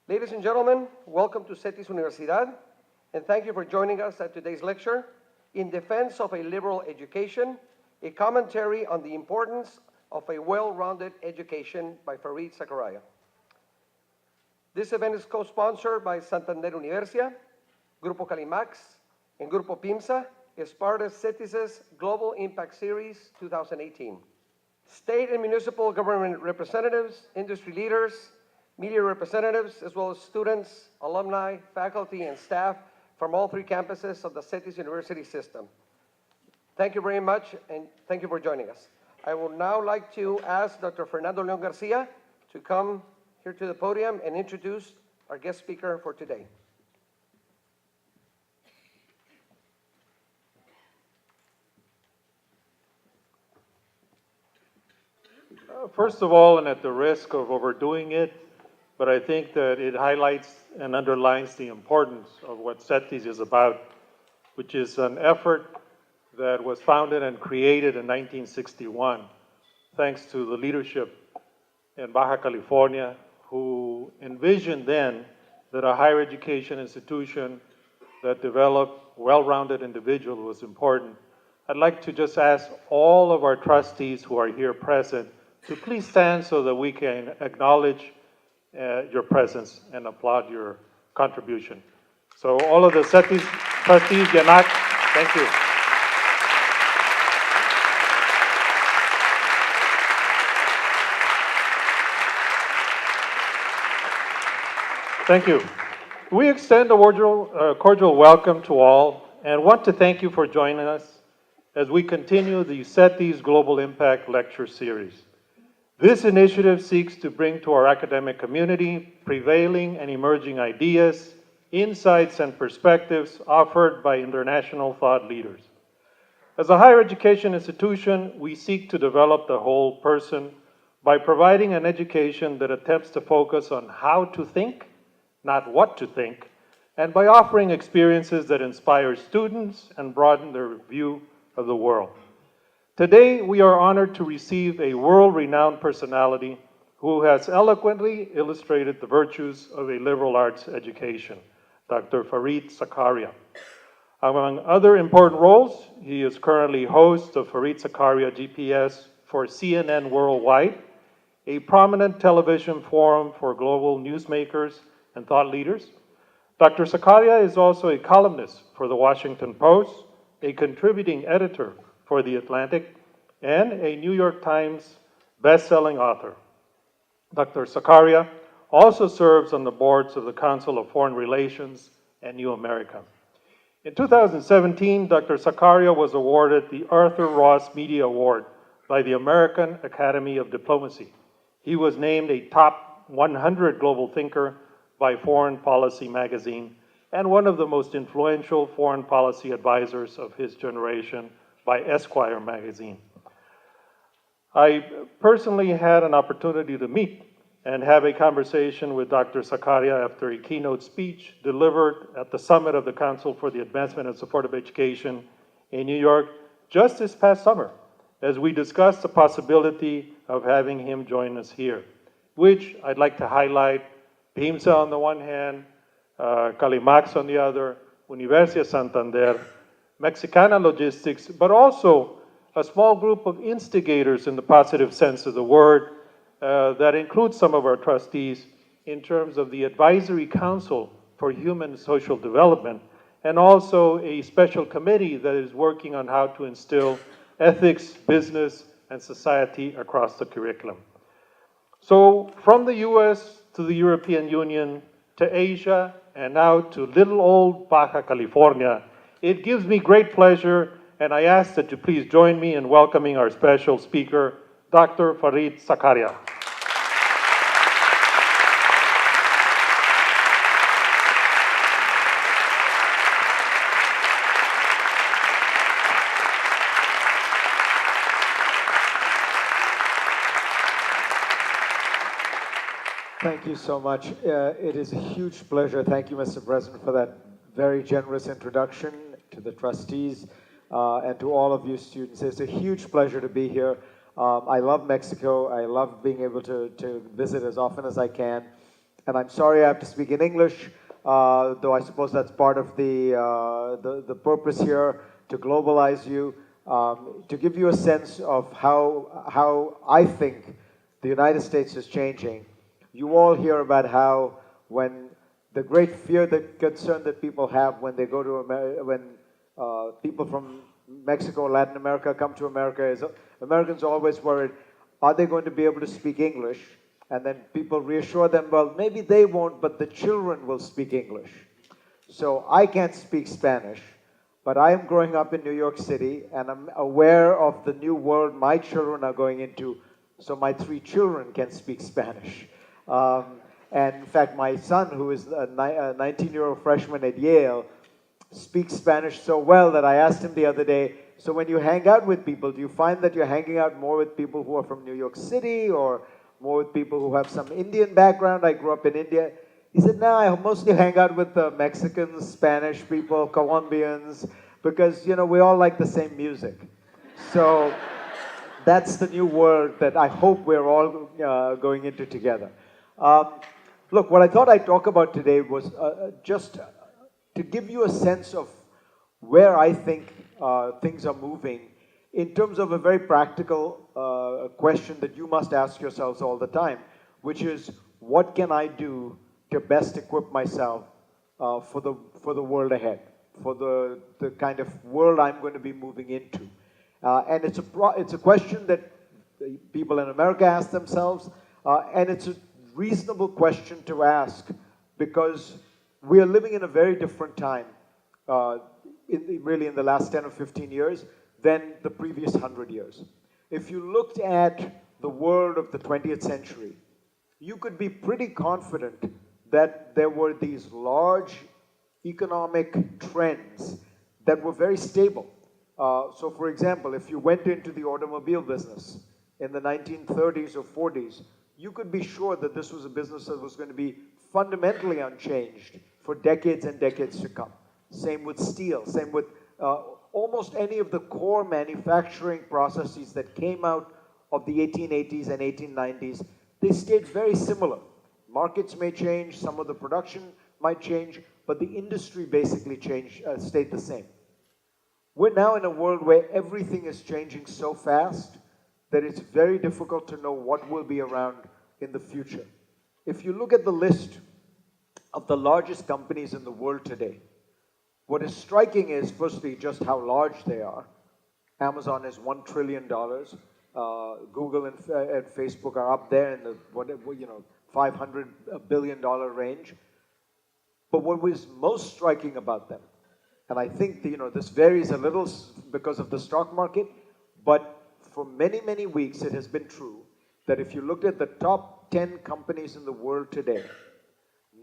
Ladies and gentlemen, welcome to CETIS Universidad, and thank you for joining us at today's lecture, In Defense of a Liberal Education, a commentary on the importance of a well-rounded education by Fareed Zakaria. This event is co-sponsored by Santander Universidad, Grupo Calimax, and Grupo PIMSA as part of CETIS's Global Impact Series 2018. State and municipal government representatives, industry leaders, media representatives, as well as students, alumni, faculty, and staff from all three campuses of the CETIS University system. Thank you very much, and thank you for joining us. I would now like to ask Dr. Fernando León Garcia to come here to the podium and introduce our guest speaker for today. First of all, and at the risk of overdoing it, but I think that it highlights and underlines the importance of what CETIS is about, which is an effort that was founded and created in 1961, thanks to the leadership in Baja California, who envisioned then that a higher education institution that developed well-rounded individuals was important. I'd like to just ask all of our trustees who are here present to please stand so that we can acknowledge your presence and applaud your contribution. So all of the CETIS trustees, Yanak, thank you. Thank you. We extend a cordial welcome to all and want to thank you for joining us as we continue the CETIS Global Impact Lecture Series. This initiative seeks to bring to our academic community prevailing and emerging ideas, insights, and perspectives offered by international thought leaders. As a higher education institution, we seek to develop the whole person by providing an education that attempts to focus on how to think, not what to think, and by offering experiences that inspire students and broaden their view of the world. Today, we are honored to receive a world-renowned personality who has eloquently illustrated the virtues of a liberal arts education, Dr. Fareed Zakaria. Among other important roles, he is currently host of Fareed Zakaria GPS for CNN Worldwide, a prominent television forum for global newsmakers and thought leaders. Dr. Zakaria is also a columnist for the Washington Post, a contributing editor for The Atlantic, and a New York Times best-selling author. Dr. Zakaria also serves on the boards of the Council of Foreign Relations and New America. In 2017, Dr. Zakaria was awarded the Arthur Ross Media Award by the American Academy of Diplomacy. He was named a top 100 global thinker by Foreign Policy magazine and one of the most influential foreign policy advisors of his generation by Esquire magazine. I personally had an opportunity to meet and have a conversation with Dr. Zakaria after a keynote speech delivered at the summit of the Council for the Advancement and Support of Education in New York just this past summer, as we discussed the possibility of having him join us here, which I'd like to highlight: PIMSA on the one hand, Calimax on the other, Universidad Santander, Mexicana Logistics, but also a small group of instigators in the positive sense of the word that includes some of our trustees in terms of the Advisory Council for Human and Social Development, and also a special committee that is working on how to instill ethics, business, and society across the curriculum. So from the US to the European Union, to Asia, and now to little old Baja California, it gives me great pleasure, and I ask that you please join me in welcoming our special speaker, Dr. Fareed Zakaria. Thank you so much. It is a huge pleasure. Thank you, Mr. President, for that very generous introduction to the trustees and to all of you students. It's a huge pleasure to be here. I love Mexico. I love being able to visit as often as I can. And I'm sorry I have to speak in English, though I suppose that's part of the purpose here, to globalize you, to give you a sense of how I think the United States is changing. You all hear about how when the great fear, the concern that people have when they go to America, when people from Mexico or Latin America come to America, is Americans are always worried, are they going to be able to speak English? And then people reassure them, well, maybe they won't, but the children will speak English. So I can't speak Spanish, but I am growing up in New York City, and I'm aware of the new world my children are going into, so my 3 children can speak Spanish. And in fact, my son, who is a 19-year-old freshman at Yale, speaks Spanish so well that I asked him the other day, so when you hang out with people, do you find that you're hanging out more with people who are from New York City or more with people who have some Indian background? I grew up in India. He said, no, I mostly hang out with Mexicans, Spanish people, Colombians, because, you know, we all like the same music. So that's the new world that I hope we're all going into together. Look, what I thought I'd talk about today was just to give you a sense of where I think things are moving in terms of a very practical question that you must ask yourselves all the time, which is, what can I do to best equip myself for the world ahead, for the kind of world I'm going to be moving into? And it's a question that people in America ask themselves, and it's a reasonable question to ask because we are living in a very different time, really in the last 10 or 15 years, than the previous 100 years. If you looked at the world of the 20th century, you could be pretty confident that there were these large economic trends that were very stable. So for example, if you went into the automobile business in the 1930s or 40s, you could be sure that this was a business that was going to be fundamentally unchanged for decades and decades to come. Same with steel, same with almost any of the core manufacturing processes that came out of the 1880s and 1890s, they stayed very similar. Markets may change, some of the production might change, but the industry basically stayed the same. We're now in a world where everything is changing so fast that it's very difficult to know what will be around in the future. If you look at the list of the largest companies in the world today, what is striking is, firstly, just how large they are. Amazon is $1 trillion. Google and Facebook are up there in the $500 billion range. But what was most striking about them, and I think this varies a little because of the stock market, but for many, many weeks it has been true that if you looked at the top 10 companies in the world today,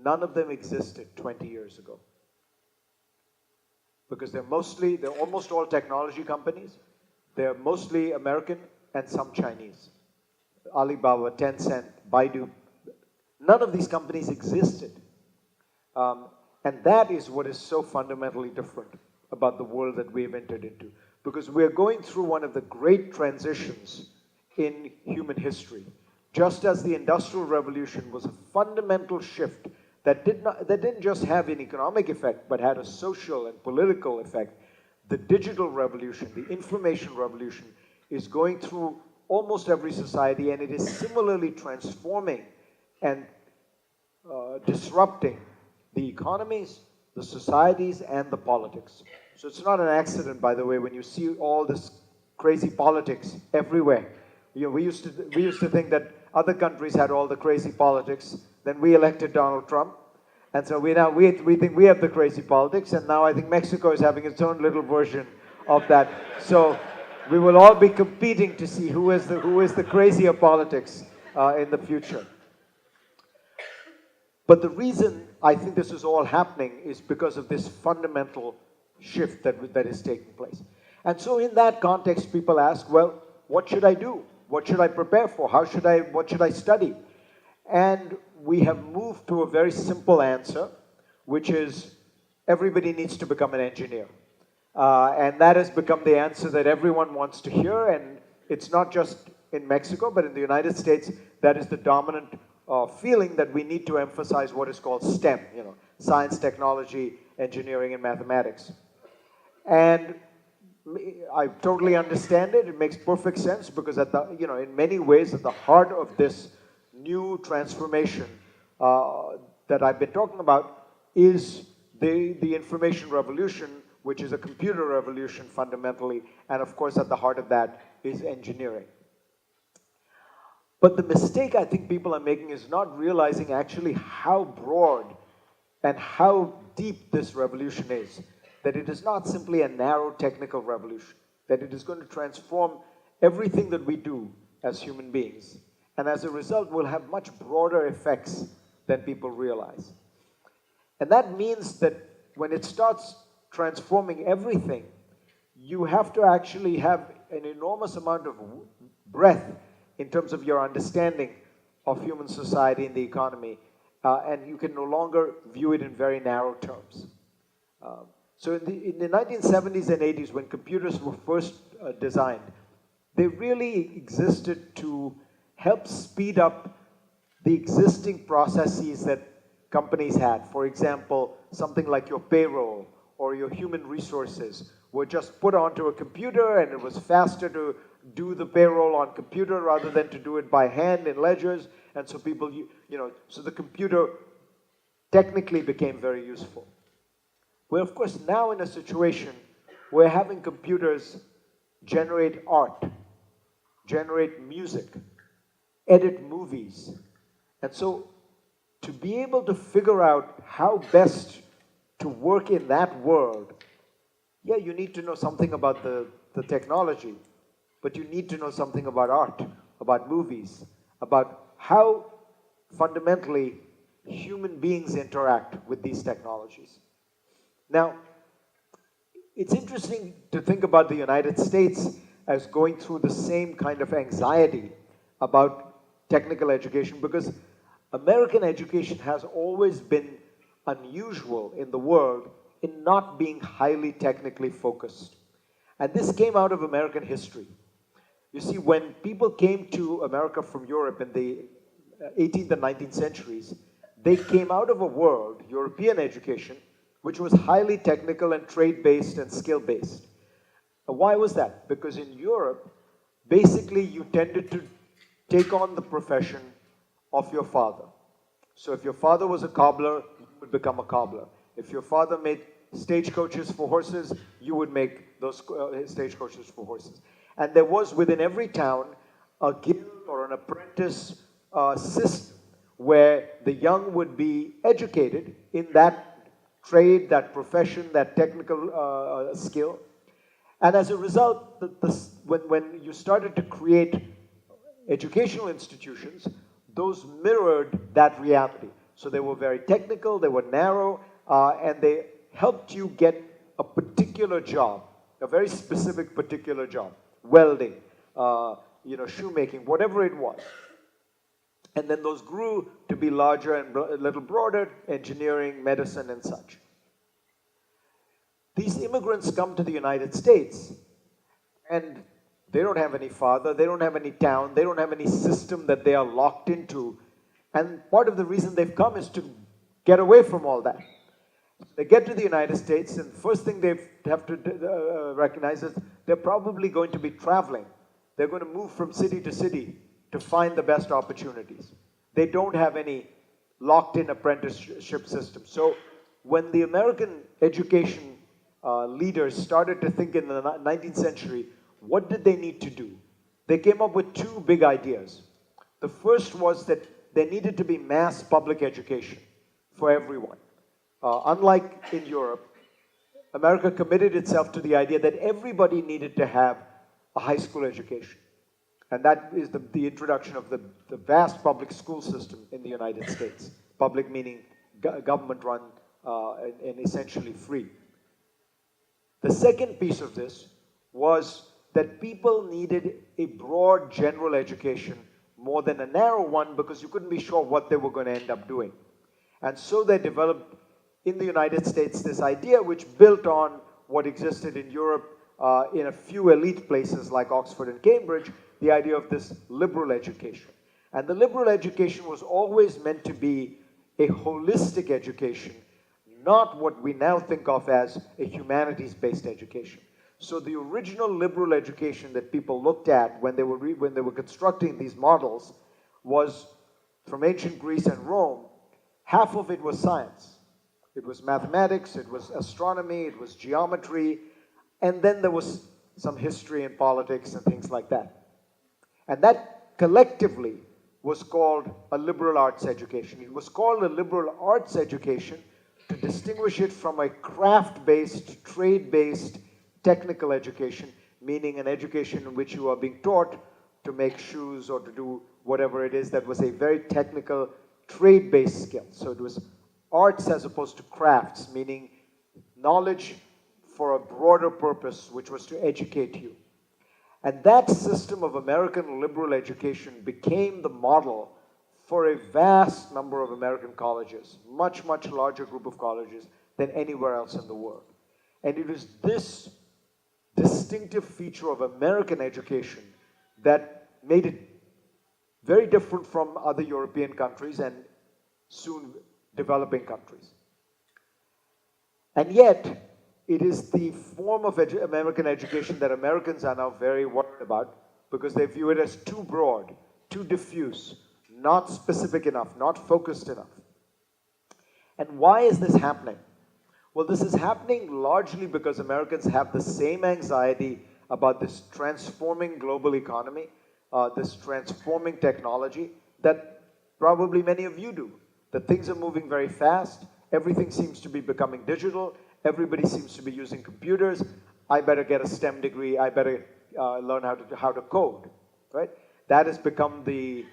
none of them existed 20 years ago. Because they're almost all technology companies. They're mostly American and some Chinese. Alibaba, Tencent, Baidu. None of these companies existed. And that is what is so fundamentally different about the world that we've entered into. Because we're going through one of the great transitions in human history. Just as the Industrial Revolution was a fundamental shift that didn't just have an economic effect, but had a social and political effect. The digital revolution, the information revolution, is going through almost every society, and it is similarly transforming and disrupting the economies, the societies, and the politics. So it's not an accident, by the way, when you see all this crazy politics everywhere. We used to think that other countries had all the crazy politics. Then we elected Donald Trump. And so we think we have the crazy politics, and now I think Mexico is having its own little version of that. So we will all be competing to see who is the crazier politics in the future. But the reason I think this is all happening is because of this fundamental shift that is taking place. And so in that context, people ask, well, what should I do? What should I prepare for? What should I study? And we have moved to a very simple answer, which is everybody needs to become an engineer. And that has become the answer that everyone wants to hear, and it's not just in Mexico, but in the United States, that is the dominant feeling that we need to emphasize what is called STEM, science, technology, engineering, and mathematics. And I totally understand it. It makes perfect sense because in many ways, at the heart of this new transformation that I've been talking about is the information revolution, which is a computer revolution fundamentally, and of course at the heart of that is engineering. But the mistake I think people are making is not realizing actually how broad and how deep this revolution is. That it is not simply a narrow technical revolution, that it is going to transform everything that we do as human beings. And as a result, will have much broader effects than people realize. And that means that when it starts transforming everything, you have to actually have an enormous amount of breadth in terms of your understanding of human society and the economy, and you can no longer view it in very narrow terms. So in the 1970s and 80s, when computers were first designed, they really existed to help speed up the existing processes that companies had. For example, something like your payroll or your human resources were just put onto a computer, and it was faster to do the payroll on computer rather than to do it by hand in ledgers. And so people, so the computer technically became very useful. We're of course now in a situation where having computers generate art, generate music, edit movies. And so to be able to figure out how best to work in that world, yeah, you need to know something about the technology, but you need to know something about art, about movies, about how fundamentally human beings interact with these technologies. Now, it's interesting to think about the United States as going through the same kind of anxiety about technical education, because American education has always been unusual in the world in not being highly technically focused. And this came out of American history. You see, when people came to America from Europe in the 18th and 19th centuries, they came out of a world, European education, which was highly technical and trade-based and skill-based. Why was that? Because in Europe, basically you tended to take on the profession of your father. So if your father was a cobbler, you would become a cobbler. If your father made stagecoaches for horses, you would make those stagecoaches for horses. And there was within every town a guild or an apprentice system where the young would be educated in that trade, that profession, that technical skill. And as a result, when you started to create educational institutions, those mirrored that reality. So they were very technical, they were narrow, and they helped you get a particular job, a very specific particular job, welding, shoemaking, whatever it was. And then those grew to be larger and a little broader, engineering, medicine, and such. These immigrants come to the United States, and they don't have any father, they don't have any town, they don't have any system that they are locked into. And part of the reason they've come is to get away from all that. They get to the United States, and the first thing they have to recognize is they're probably going to be traveling. They're going to move from city to city to find the best opportunities. They don't have any locked-in apprenticeship system. So when the American education leaders started to think in the 19th century, what did they need to do? They came up with two big ideas. The first was that there needed to be mass public education for everyone. Unlike in Europe, America committed itself to the idea that everybody needed to have a high school education. And that is the introduction of the vast public school system in the United States. Public meaning government-run and essentially free. The second piece of this was that people needed a broad general education more than a narrow one, because you couldn't be sure what they were going to end up doing. And so they developed in the United States this idea, which built on what existed in Europe in a few elite places like Oxford and Cambridge, the idea of this liberal education. And the liberal education was always meant to be a holistic education, not what we now think of as a humanities-based education. So the original liberal education that people looked at when they were constructing these models was from ancient Greece and Rome. Half of it was science. It was mathematics, it was astronomy, it was geometry, and then there was some history and politics and things like that. And that collectively was called a liberal arts education. It was called a liberal arts education to distinguish it from a craft-based, trade-based, technical education, meaning an education in which you are being taught to make shoes or to do whatever it is that was a very technical, trade-based skill. So it was arts as opposed to crafts, meaning knowledge for a broader purpose, which was to educate you. And that system of American liberal education became the model for a vast number of American colleges, much, much larger group of colleges than anywhere else in the world. And it is this distinctive feature of American education that made it very different from other European countries and soon developing countries. And yet, it is the form of American education that Americans are now very worried about because they view it as too broad, too diffuse, not specific enough, not focused enough. And why is this happening? Well, this is happening largely because Americans have the same anxiety about this transforming global economy, this transforming technology that probably many of you do. That things are moving very fast, everything seems to be becoming digital, everybody seems to be using computers. I better get a STEM degree. I better learn how to code, right? That has become the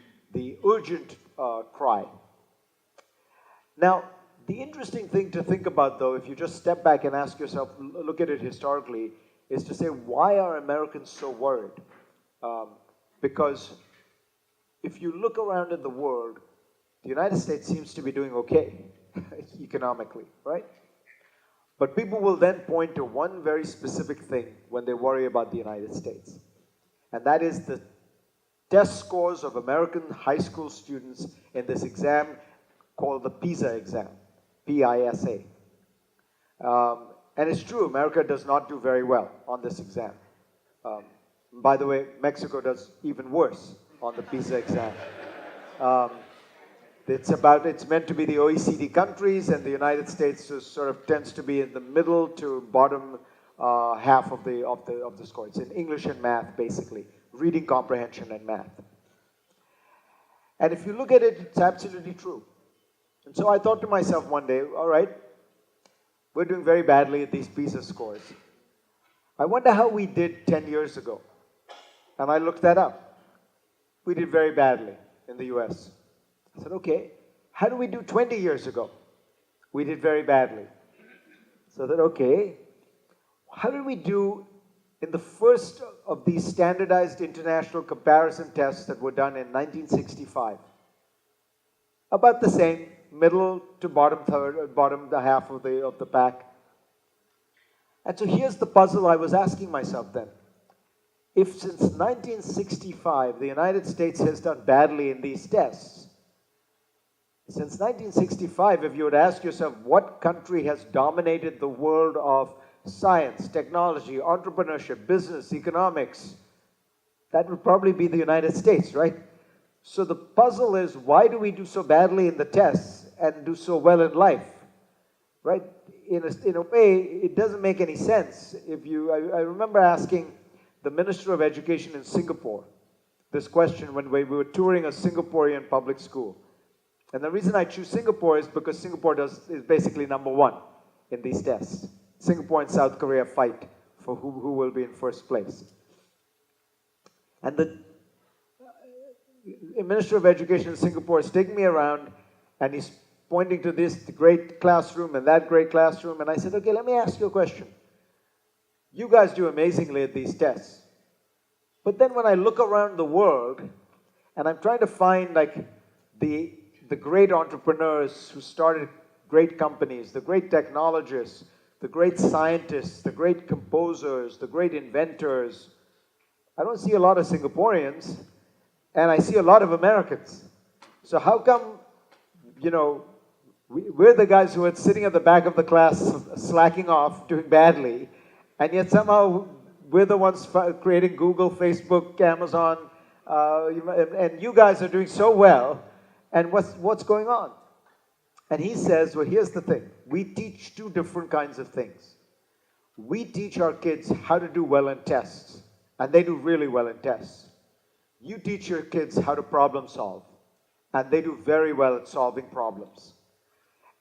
urgent cry. Now, the interesting thing to think about, though, if you just step back and ask yourself, look at it historically, is to say, why are Americans so worried? Because if you look around in the world, the United States seems to be doing okay economically, right? But people will then point to one very specific thing when they worry about the United States. And that is the test scores of American high school students in this exam called the Pisa Exam, P-I-S-A. And it's true, America does not do very well on this exam. By the way, Mexico does even worse on the Pisa Exam. It's meant to be the OECD countries, and the United States sort of tends to be in the middle to bottom half of the score. It's in English and math, basically, reading comprehension and math. And if you look at it, it's absolutely true. And so I thought to myself one day, all right, we're doing very badly at these PISA scores. I wonder how we did 10 years ago. And I looked that up. We did very badly in the US. I said, okay, how do we do 20 years ago? We did very badly. So I said, okay, how did we do in the first of these standardized international comparison tests that were done in 1965? About the same, middle to bottom third, bottom the half of the pack. And so here's the puzzle I was asking myself then. If since 1965 the United States has done badly in these tests, since 1965, if you would ask yourself what country has dominated the world of science, technology, entrepreneurship, business, economics, that would probably be the United States, right? So the puzzle is, why do we do so badly in the tests and do so well in life, right? In a way, it doesn't make any sense. I remember asking the Minister of Education in Singapore this question when we were touring a Singaporean public school. And the reason I choose Singapore is because Singapore is basically number one in these tests. Singapore and South Korea fight for who will be in first place. And the Minister of Education in Singapore is taking me around and he's pointing to this great classroom and that great classroom. And I said, okay, let me ask you a question. You guys do amazingly at these tests. But then when I look around the world and I'm trying to find like the great entrepreneurs who started great companies, the great technologists, the great scientists, the great composers, the great inventors, I don't see a lot of Singaporeans. and I see a lot of Americans. So how come, you know, we're the guys who are sitting at the back of the class slacking off, doing badly, and yet somehow we're the ones creating Google, Facebook, Amazon, and you guys are doing so well, and what's going on? And he says, well, here's the thing. We teach two different kinds of things. We teach our kids how to do well in tests, and they do really well in tests. You teach your kids how to problem solve, and they do very well at solving problems.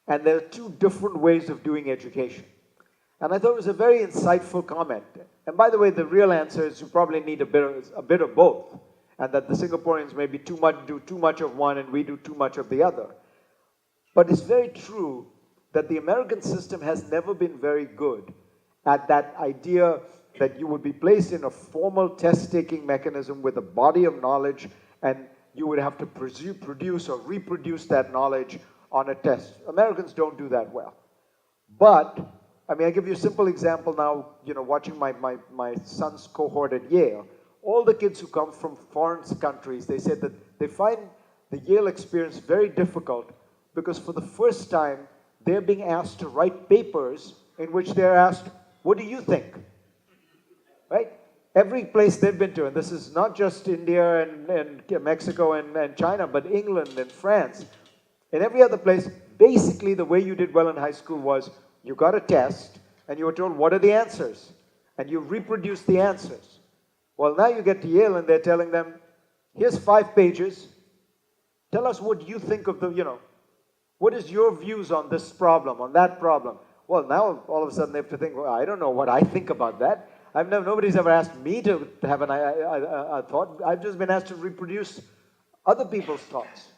And there are two different ways of doing education. And I thought it was a very insightful comment. And by the way, the real answer is you probably need a bit of both, and that the Singaporeans maybe do too much of one and we do too much of the other. But it's very true that the American system has never been very good at that idea that you would be placed in a formal test-taking mechanism with a body of knowledge, and you would have to produce or reproduce that knowledge on a test. Americans don't do that well. But, I mean, I give you a simple example now, you know, watching my son's cohort at Yale. All the kids who come from foreign countries, they said that they find the Yale experience very difficult because for the first time, they're being asked to write papers in which they're asked, what do you think? Right? Every place they've been to, and this is not just India and Mexico and China, but England and France, and every other place, basically the way you did well in high school was you got a test and you were told, what are the answers? And you reproduced the answers. Well, now you get to Yale and they're telling them, here's 5 pages. Tell us what you think of the, you know, what is your views on this problem, on that problem? Well, now all of a sudden they have to think, well, I don't know what I think about that. Nobody's ever asked me to have a thought. I've just been asked to reproduce other people's thoughts.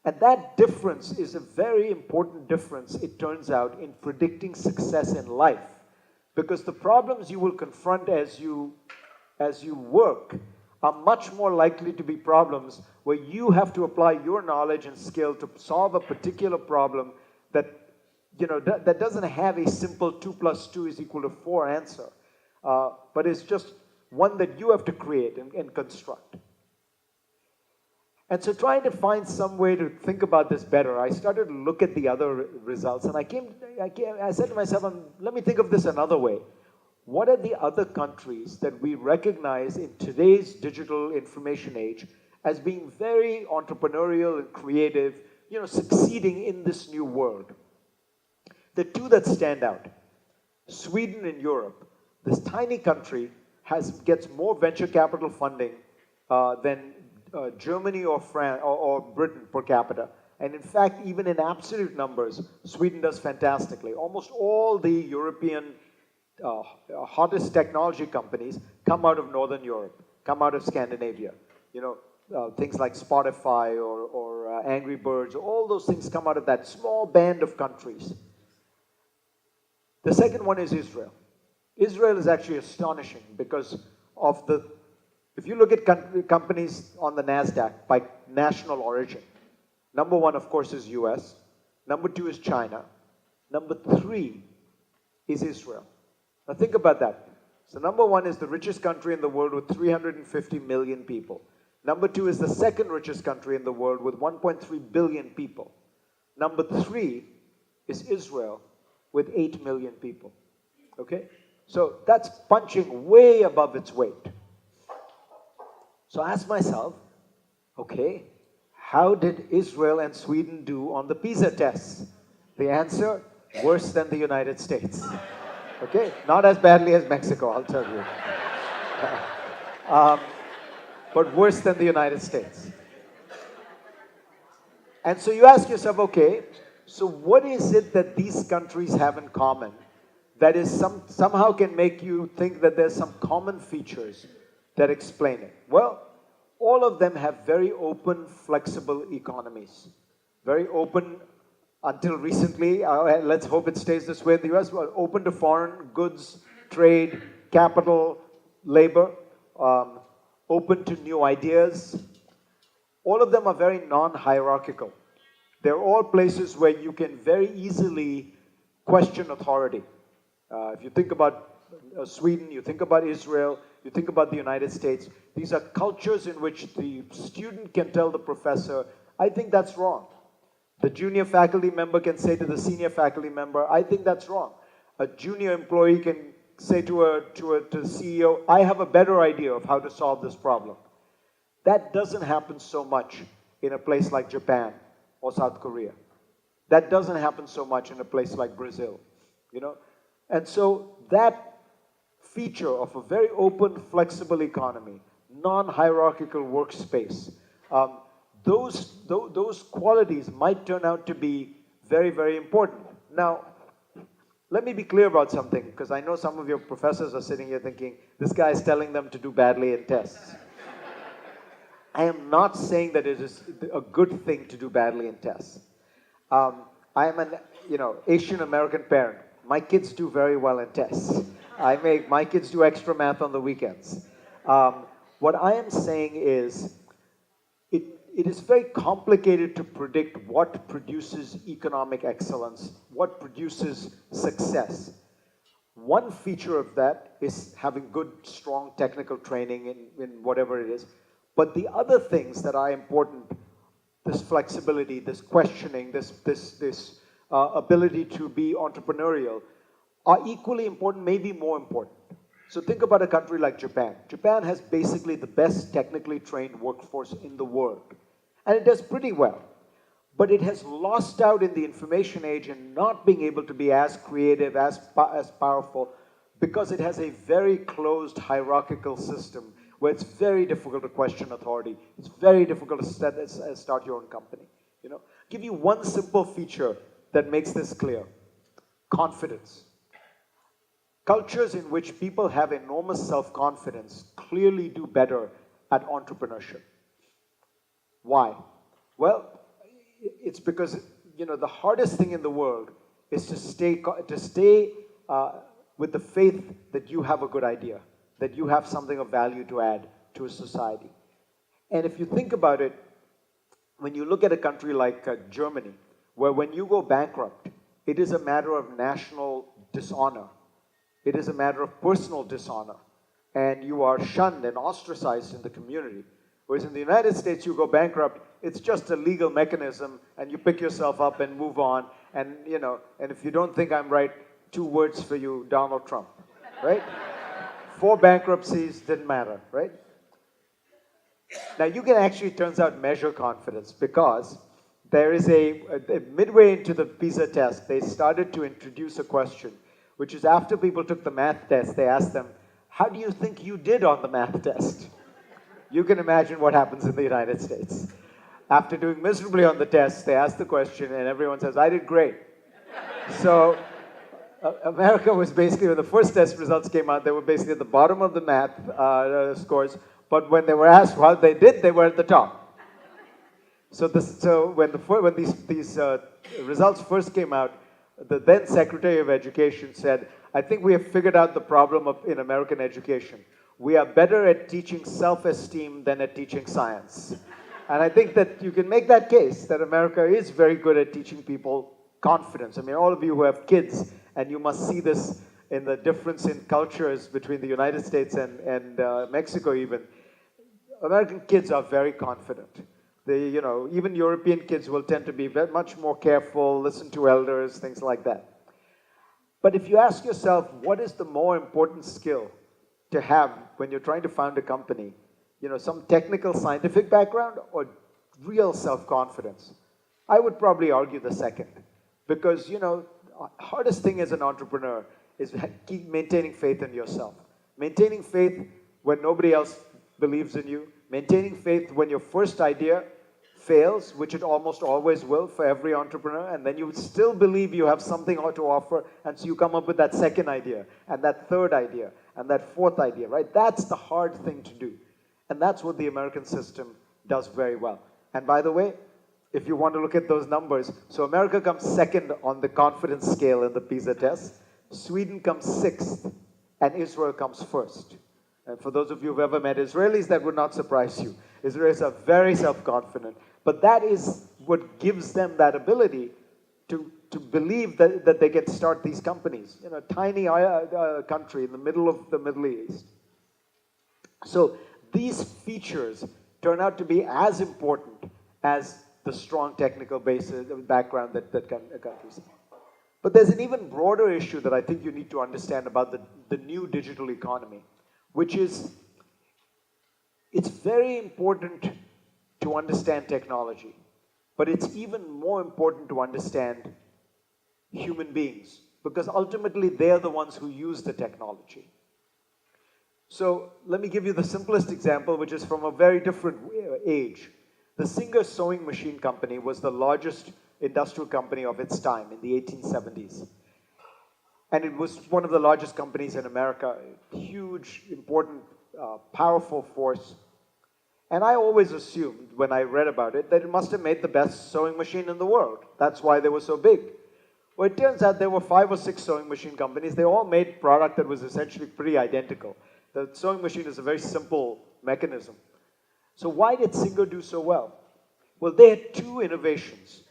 And that difference is a very important difference, it turns out, in predicting success in life. Because the problems you will confront as you work are much more likely to be problems where you have to apply your knowledge and skill to solve a particular problem that, you know, that doesn't have a simple 2 + 2 = 4 answer. But it's just one that you have to create and construct. And so trying to find some way to think about this better, I started to look at the other results, and I said to myself, let me think of this another way. What are the other countries that we recognize in today's digital information age as being very entrepreneurial and creative, you know, succeeding in this new world? The two that stand out, Sweden in Europe. This tiny country gets more venture capital funding than Germany or France or Britain per capita. And in fact, even in absolute numbers, Sweden does fantastically. Almost all the European hottest technology companies come out of Northern Europe, come out of Scandinavia. You know, things like Spotify or Angry Birds, all those things come out of that small band of countries. The second one is Israel. Israel is actually astonishing because of if you look at companies on the NASDAQ by national origin, number 1, of course, is US. Number 2 is China. Number 3 is Israel. Now think about that. So number 1 is the richest country in the world with 350 million people. Number 2 is the second richest country in the world with 1.3 billion people. Number 3 is Israel with 8 million people. Okay? So that's punching way above its weight. So I asked myself, okay, how did Israel and Sweden do on the Pisa tests? The answer, worse than the United States. Okay, not as badly as Mexico, I'll tell you. But worse than the United States. And so you ask yourself, okay, so what is it that these countries have in common that is somehow can make you think that there's some common features that explain it? Well, all of them have very open, flexible economies. Very open until recently. Let's hope it stays this way in the US. Open to foreign goods, trade, capital, labor. Open to new ideas. All of them are very non-hierarchical. They're all places where you can very easily question authority. If you think about Sweden, you think about Israel, you think about the United States. These are cultures in which the student can tell the professor, I think that's wrong. The junior faculty member can say to the senior faculty member, I think that's wrong. A junior employee can say to the CEO, I have a better idea of how to solve this problem. That doesn't happen so much in a place like Japan or South Korea. That doesn't happen so much in a place like Brazil, you know? And so that feature of a very open, flexible economy, non-hierarchical workspace, those qualities might turn out to be very, very important. Now, let me be clear about something, because I know some of your professors are sitting here thinking, this guy is telling them to do badly in tests. I am not saying that it is a good thing to do badly in tests. I am an Asian American parent. My kids do very well in tests. My kids do extra math on the weekends. What I am saying is, it is very complicated to predict what produces economic excellence, what produces success. One feature of that is having good, strong technical training in whatever it is. But the other things that are important, this flexibility, this questioning, this ability to be entrepreneurial, are equally important, maybe more important. So think about a country like Japan. Japan has basically the best technically trained workforce in the world. And it does pretty well. But it has lost out in the information age in not being able to be as creative, as powerful, because it has a very closed hierarchical system where it's very difficult to question authority. It's very difficult to start your own company. You know, give you one simple feature that makes this clear. Confidence. Cultures in which people have enormous self-confidence clearly do better at entrepreneurship. Why? Well, it's because, you know, the hardest thing in the world is to stay with the faith that you have a good idea, that you have something of value to add to a society. And if you think about it, when you look at a country like Germany, where when you go bankrupt, it is a matter of national dishonor. It is a matter of personal dishonor. And you are shunned and ostracized in the community. Whereas in the United States, you go bankrupt, it's just a legal mechanism, and you pick yourself up and move on. And, you know, and if you don't think I'm right, 2 words for you, Donald Trump, right? 4 bankruptcies, didn't matter, right? Now, you can actually, turns out, measure confidence, because there is midway into the Pisa test, they started to introduce a question, which is after people took the math test, they asked them, how do you think you did on the math test? You can imagine what happens in the United States. After doing miserably on the test, they ask the question, and everyone says, I did great. So America was basically, when the first test results came out, they were basically at the bottom of the math scores, but when they were asked how they did, they were at the top. So when these results first came out, the then Secretary of Education said, I think we have figured out the problem in American education. We are better at teaching self-esteem than at teaching science. And I think that you can make that case, that America is very good at teaching people confidence. I mean, all of you who have kids, and you must see this in the difference in cultures between the United States and Mexico even. American kids are very confident. They, you know, even European kids will tend to be very much more careful, listen to elders, things like that. But if you ask yourself, what is the more important skill to have when you're trying to found a company? You know, some technical scientific background or real self-confidence? I would probably argue the second. Because, you know, hardest thing as an entrepreneur is keep maintaining faith in yourself. Maintaining faith when nobody else believes in you. Maintaining faith when your first idea fails, which it almost always will for every entrepreneur, and then you still believe you have something to offer, and so you come up with that second idea, and that third idea, and that fourth idea, right? That's the hard thing to do. And that's what the American system does very well. And by the way, if you want to look at those numbers, so America comes second on the confidence scale in the PISA test, Sweden comes 6th, and Israel comes 1st. And for those of you who've ever met Israelis, that would not surprise you. Israelis are very self-confident. But that is what gives them that ability to believe that they can start these companies in a tiny country in the middle of the Middle East. So these features turn out to be as important as the strong technical background that countries have. But there's an even broader issue that I think you need to understand about the new digital economy, which is it's very important to understand technology, but it's even more important to understand human beings, because ultimately they're the ones who use the technology. So let me give you the simplest example, which is from a very different age. The Singer sewing machine company was the largest industrial company of its time in the 1870s. And it was one of the largest companies in America, huge, important, powerful force. And I always assumed, when I read about it, that it must have made the best sewing machine in the world. That's why they were so big. Well, it turns out there were 5 or 6 sewing machine companies. They all made product that was essentially pretty identical. The sewing machine is a very simple mechanism. So why did Singer do so well? Well, they had 2 innovations.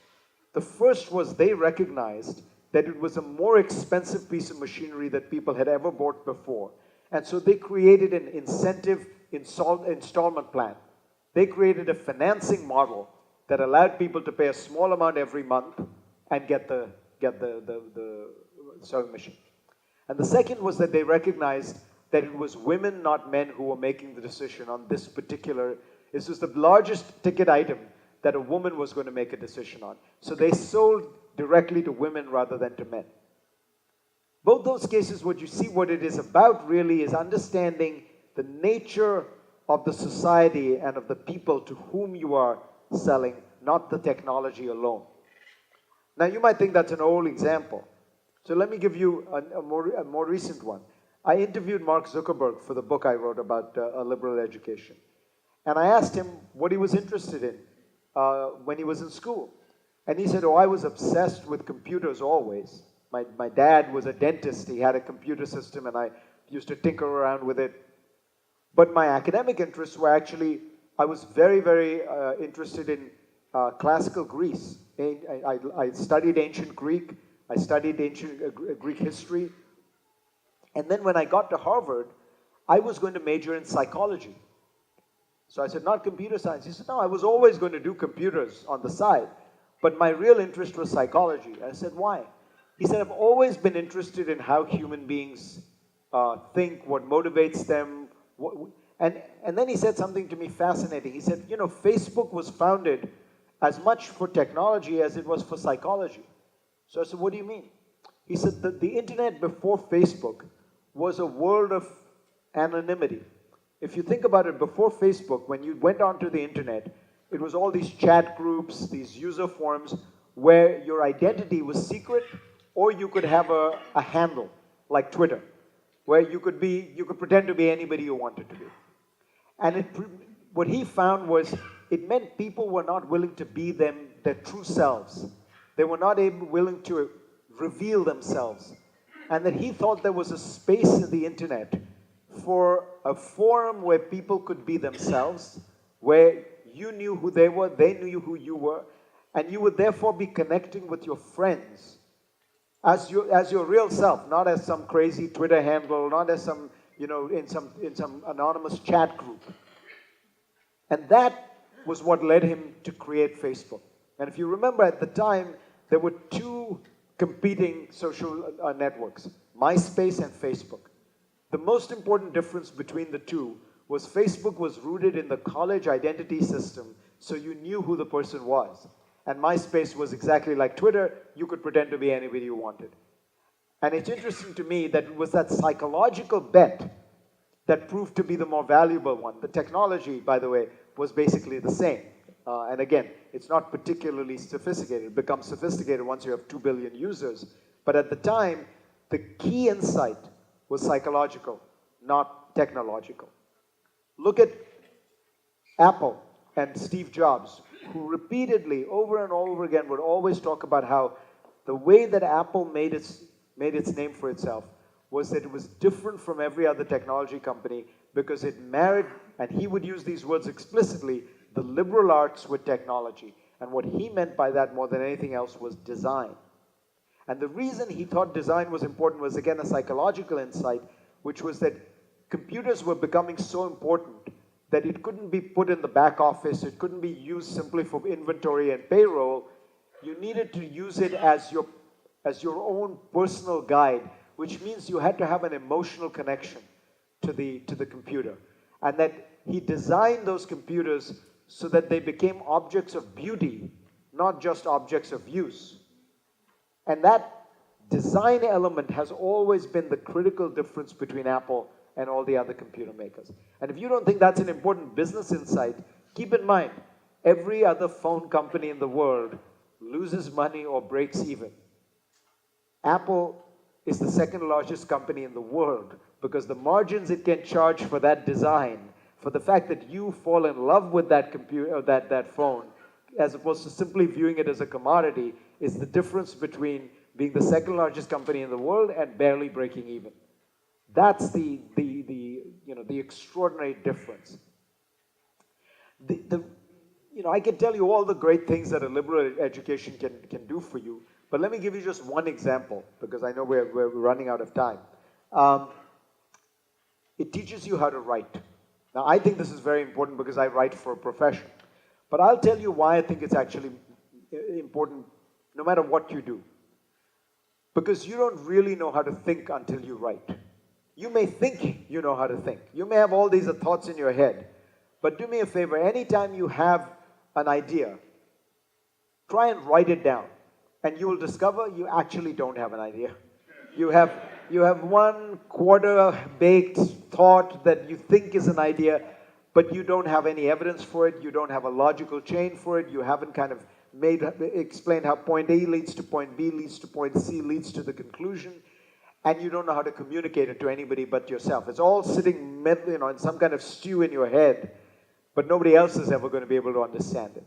The first was they recognized that it was a more expensive piece of machinery that people had ever bought before. And so they created an incentive installment plan. They created a financing model that allowed people to pay a small amount every month and get the sewing machine. And the second was that they recognized that it was women, not men, who were making the decision on this particular. This was the largest ticket item that a woman was going to make a decision on. So they sold directly to women rather than to men. Both those cases, what you see what it is about really is understanding the nature of the society and of the people to whom you are selling, not the technology alone. Now, you might think that's an old example. So let me give you a more recent one. I interviewed Mark Zuckerberg for the book I wrote about a liberal education. And I asked him what he was interested in when he was in school. And he said, oh, I was obsessed with computers always. My dad was a dentist. He had a computer system, and I used to tinker around with it. But my academic interests were actually, I was very, very interested in classical Greece. I studied ancient Greek. I studied ancient Greek history. And then when I got to Harvard, I was going to major in psychology. So I said, not computer science. He said, no, I was always going to do computers on the side. But my real interest was psychology. I said, why? He said, I've always been interested in how human beings think, what motivates them. And then he said something to me fascinating. He said, you know, Facebook was founded as much for technology as it was for psychology. So I said, what do you mean? He said that the internet before Facebook was a world of anonymity. If you think about it, before Facebook, when you went onto the internet, it was all these chat groups, these user forums, where your identity was secret, or you could have a handle, like Twitter, where you could pretend to be anybody you wanted to be. And what he found was it meant people were not willing to be their true selves. They were not willing to reveal themselves. And that he thought there was a space in the internet for a forum where people could be themselves, where you knew who they were, they knew who you were, and you would therefore be connecting with your friends as your real self, not as some crazy Twitter handle, not as some, you know, in some anonymous chat group. And that was what led him to create Facebook. And if you remember, at the time, there were 2 competing social networks, MySpace and Facebook. The most important difference between the 2 was Facebook was rooted in the college identity system, so you knew who the person was. And MySpace was exactly like Twitter. You could pretend to be anybody you wanted. And it's interesting to me that it was that psychological bet that proved to be the more valuable one. The technology, by the way, was basically the same. And again, it's not particularly sophisticated. It becomes sophisticated once you have 2 billion users. But at the time, the key insight was psychological, not technological. Look at Apple and Steve Jobs, who repeatedly, over and over again, would always talk about how the way that Apple made its name for itself was that it was different from every other technology company because it married, and he would use these words explicitly, the liberal arts with technology. And what he meant by that more than anything else was design. And the reason he thought design was important was, again, a psychological insight, which was that computers were becoming so important that it couldn't be put in the back office, it couldn't be used simply for inventory and payroll. You needed to use it as your own personal guide, which means you had to have an emotional connection to the computer. And that he designed those computers so that they became objects of beauty, not just objects of use. And that design element has always been the critical difference between Apple and all the other computer makers. And if you don't think that's an important business insight, keep in mind, every other phone company in the world loses money or breaks even. Apple is the second largest company in the world because the margins it can charge for that design, for the fact that you fall in love with that computer, that phone, as opposed to simply viewing it as a commodity, is the difference between being the second largest company in the world and barely breaking even. That's the extraordinary difference. I can tell you all the great things that a liberal education can do for you, but let me give you just one example, because I know we're running out of time. It teaches you how to write. Now, I think this is very important because I write for a profession. But I'll tell you why I think it's actually important no matter what you do. Because you don't really know how to think until you write. You may think you know how to think. You may have all these thoughts in your head. But do me a favor, anytime you have an idea, try and write it down. And you will discover you actually don't have an idea. You have one quarter-baked thought that you think is an idea, but you don't have any evidence for it. You don't have a logical chain for it. You haven't kind of explained how point A leads to point B, leads to point C, leads to the conclusion. And you don't know how to communicate it to anybody but yourself. It's all sitting in some kind of stew in your head, but nobody else is ever going to be able to understand it.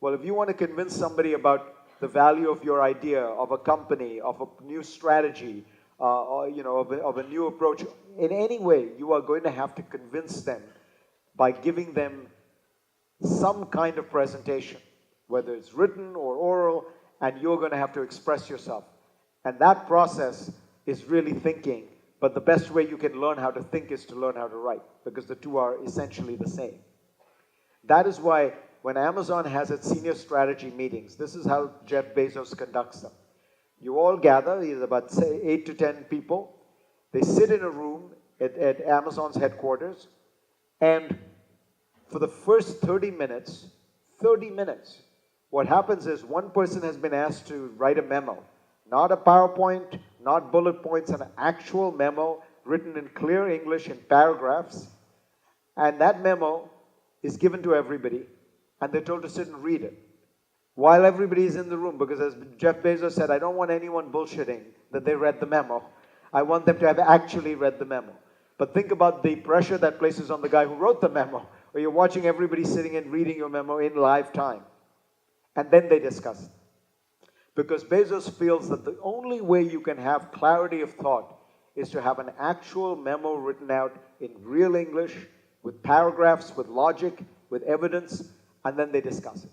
Well, if you want to convince somebody about the value of your idea, of a company, of a new strategy, of a new approach, in any way, you are going to have to convince them by giving them some kind of presentation, whether it's written or oral, and you're going to have to express yourself. And that process is really thinking, but the best way you can learn how to think is to learn how to write, because the two are essentially the same. That is why when Amazon has its senior strategy meetings, this is how Jeff Bezos conducts them. You all gather, there's about, say, 8 to 10 people. They sit in a room at Amazon's headquarters, and for the first 30 minutes, what happens is one person has been asked to write a memo. Not a PowerPoint, not bullet points, an actual memo written in clear English in paragraphs. And that memo is given to everybody, and they're told to sit and read it while everybody is in the room, because as Jeff Bezos said, I don't want anyone bullshitting that they read the memo. I want them to have actually read the memo. But think about the pressure that places on the guy who wrote the memo, or you're watching everybody sitting and reading your memo in live time. And then they discuss it. Because Bezos feels that the only way you can have clarity of thought is to have an actual memo written out in real English, with paragraphs, with logic, with evidence, and then they discuss it.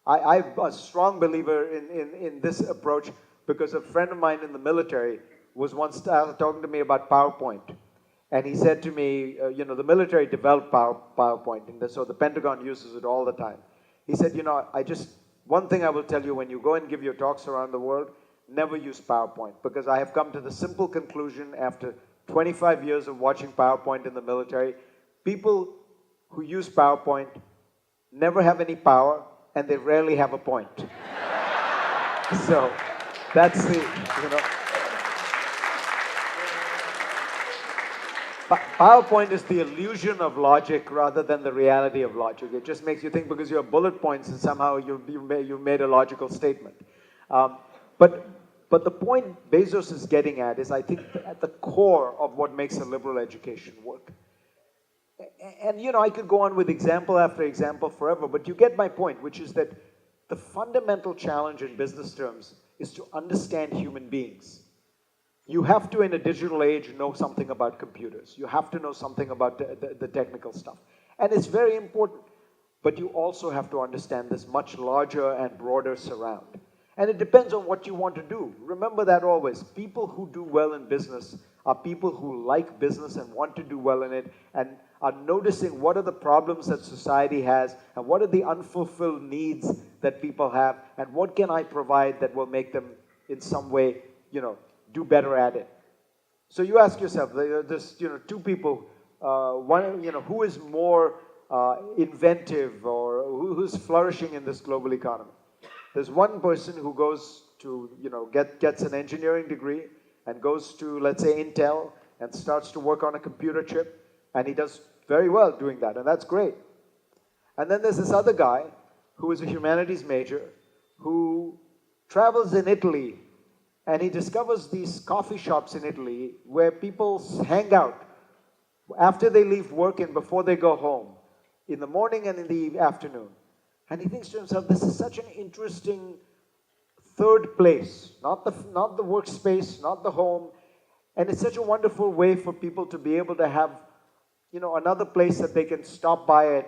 I'm a strong believer in this approach because a friend of mine in the military was once talking to me about PowerPoint. And he said to me, the military developed PowerPoint, and so the Pentagon uses it all the time. He said, one thing I will tell you when you go and give your talks around the world, never use PowerPoint, because I have come to the simple conclusion after 25 years of watching PowerPoint in the military, people who use PowerPoint never have any power, and they rarely have a point. So that's PowerPoint is the illusion of logic rather than the reality of logic. It just makes you think because you have bullet points and somehow you made a logical statement. But the point Bezos is getting at is, I think, at the core of what makes a liberal education work. And, I could go on with example after example forever, but you get my point, which is that the fundamental challenge in business terms is to understand human beings. You have to, in a digital age, know something about computers. You have to know something about the technical stuff. And it's very important. But you also have to understand this much larger and broader surround. And it depends on what you want to do. Remember that always. People who do well in business are people who like business and want to do well in it and are noticing what are the problems that society has and what are the unfulfilled needs that people have and what can I provide that will make them in some way, do better at it. So you ask yourself, there's, two people, one, who is more inventive or who's flourishing in this global economy? There's one person who goes to, gets an engineering degree and goes to, let's say, Intel and starts to work on a computer chip, and he does very well doing that, and that's great. And then there's this other guy who is a humanities major who travels in Italy, and he discovers these coffee shops in Italy where people hang out after they leave work and before they go home, in the morning and in the afternoon. And he thinks to himself, this is such an interesting third place, not the workspace, not the home. And it's such a wonderful way for people to be able to have, another place that they can stop by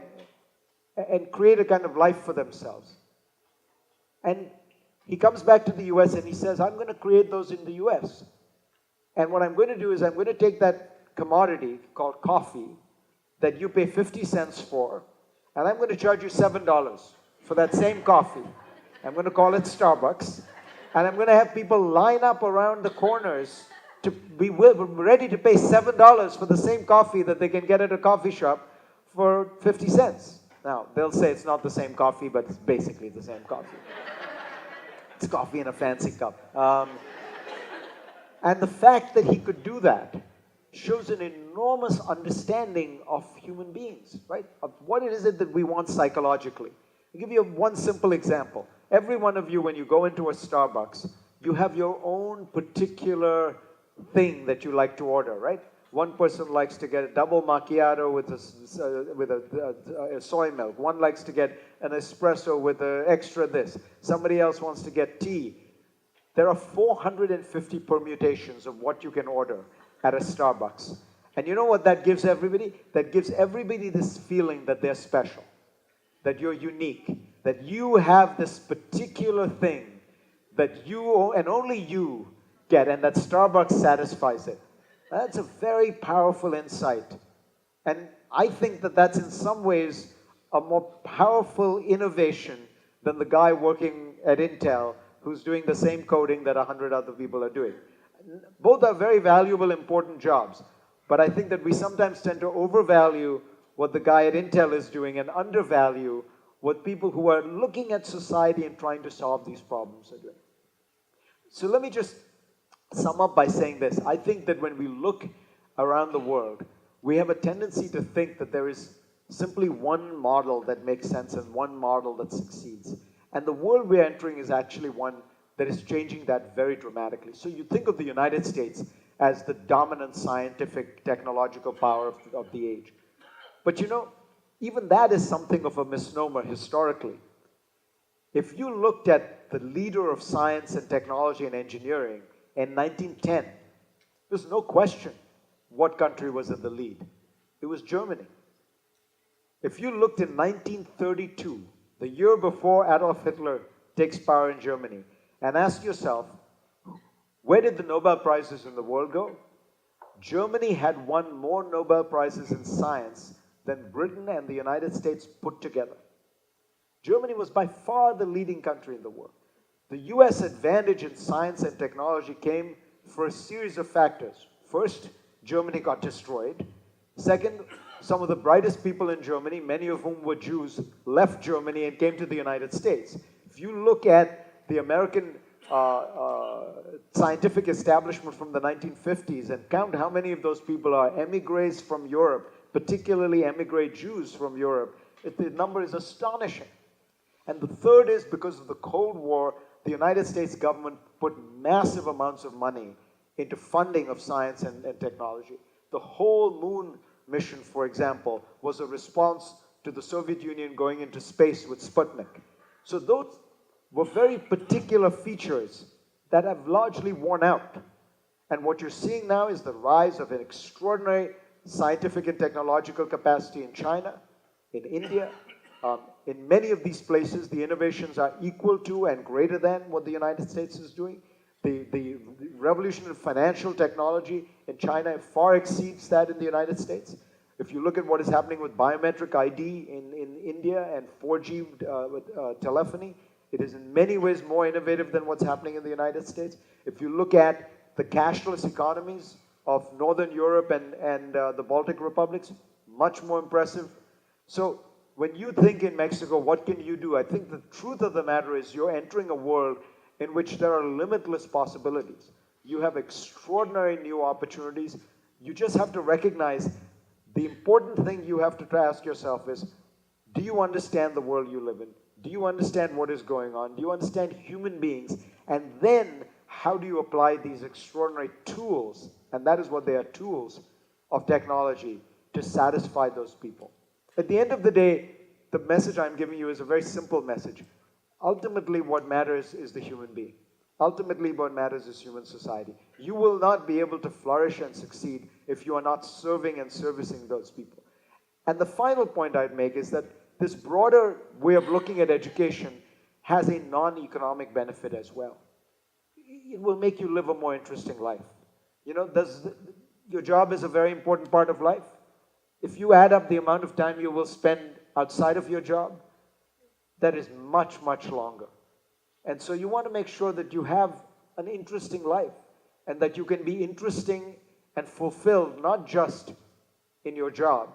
and create a kind of life for themselves. And he comes back to the US and he says, I'm going to create those in the US. And what I'm going to do is I'm going to take that commodity called coffee that you pay 50 cents for, and I'm going to charge you $7 for that same coffee. I'm going to call it Starbucks, and I'm going to have people line up around the corners to be ready to pay $7 for the same coffee that they can get at a coffee shop for 50 cents. Now, they'll say it's not the same coffee, but it's basically the same coffee. It's coffee in a fancy cup. And the fact that he could do that shows an enormous understanding of human beings, right? Of what it is that we want psychologically. I'll give you one simple example. Every one of you, when you go into a Starbucks, you have your own particular thing that you like to order, right? One person likes to get a double macchiato with a soy milk. One likes to get an espresso with an extra this. Somebody else wants to get tea. There are 450 permutations of what you can order at a Starbucks. And you know what that gives everybody? That gives everybody this feeling that they're special, that you're unique, that you have this particular thing that you and only you get, and that Starbucks satisfies it. That's a very powerful insight. And I think that that's in some ways a more powerful innovation than the guy working at Intel who's doing the same coding that 100 other people are doing. Both are very valuable, important jobs. But I think that we sometimes tend to overvalue what the guy at Intel is doing and undervalue what people who are looking at society and trying to solve these problems are doing. So let me just sum up by saying this. I think that when we look around the world, we have a tendency to think that there is simply one model that makes sense and one model that succeeds. And the world we're entering is actually one that is changing that very dramatically. So you think of the United States as the dominant scientific, technological power of the age. But even that is something of a misnomer historically. If you looked at the leader of science and technology and engineering in 1910, there's no question what country was in the lead. It was Germany. If you looked in 1932, the year before Adolf Hitler takes power in Germany, and asked yourself, where did the Nobel Prizes in the world go? Germany had won more Nobel Prizes in science than Britain and the United States put together. Germany was by far the leading country in the world. The US advantage in science and technology came for a series of factors. First, Germany got destroyed. Second, some of the brightest people in Germany, many of whom were Jews, left Germany and came to the United States. If you look at the American scientific establishment from the 1950s and count how many of those people are emigres from Europe, particularly emigre Jews from Europe, the number is astonishing. And the third is because of the Cold War, the United States government put massive amounts of money into funding of science and technology. The whole moon mission, for example, was a response to the Soviet Union going into space with Sputnik. So those were very particular features that have largely worn out. And what you're seeing now is the rise of an extraordinary scientific and technological capacity in China, in India, In many of these places, the innovations are equal to and greater than what the United States is doing. The revolution in financial technology in China far exceeds that in the United States. If you look at what is happening with biometric ID in India and 4G telephony, it is in many ways more innovative than what's happening in the United States. If you look at the cashless economies of Northern Europe and the Baltic republics, much more impressive. So when you think in Mexico, what can you do? I think the truth of the matter is you're entering a world in which there are limitless possibilities. You have extraordinary new opportunities. You just have to recognize the important thing you have to ask yourself is, do you understand the world you live in? Do you understand what is going on? Do you understand human beings? And then, how do you apply these extraordinary tools, and that is what they are, tools of technology, to satisfy those people? At the end of the day, the message I'm giving you is a very simple message. Ultimately, what matters is the human being. Ultimately, what matters is human society. You will not be able to flourish and succeed if you are not serving and servicing those people. And the final point I'd make is that this broader way of looking at education has a non-economic benefit as well. It will make you live a more interesting life. You know, your job is a very important part of life. If you add up the amount of time you will spend outside of your job, that is much, much longer. And so you want to make sure that you have an interesting life and that you can be interesting and fulfilled, not just in your job,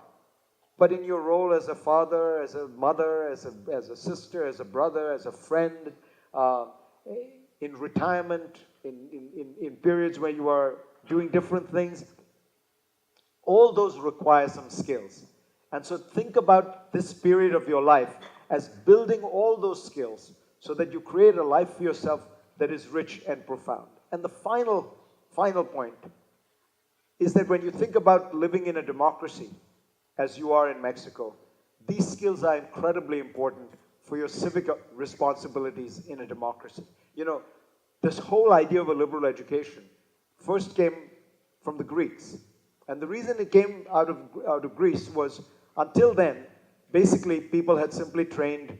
but in your role as a father, as a mother, as a sister, as a brother, as a friend, in retirement, in periods where you are doing different things. All those require some skills. And so think about this period of your life as building all those skills so that you create a life for yourself that is rich and profound. And the final point is that when you think about living in a democracy, as you are in Mexico, these skills are incredibly important for your civic responsibilities in a democracy. You know, this whole idea of a liberal education first came from the Greeks. And the reason it came out of Greece was, until then, basically people had simply trained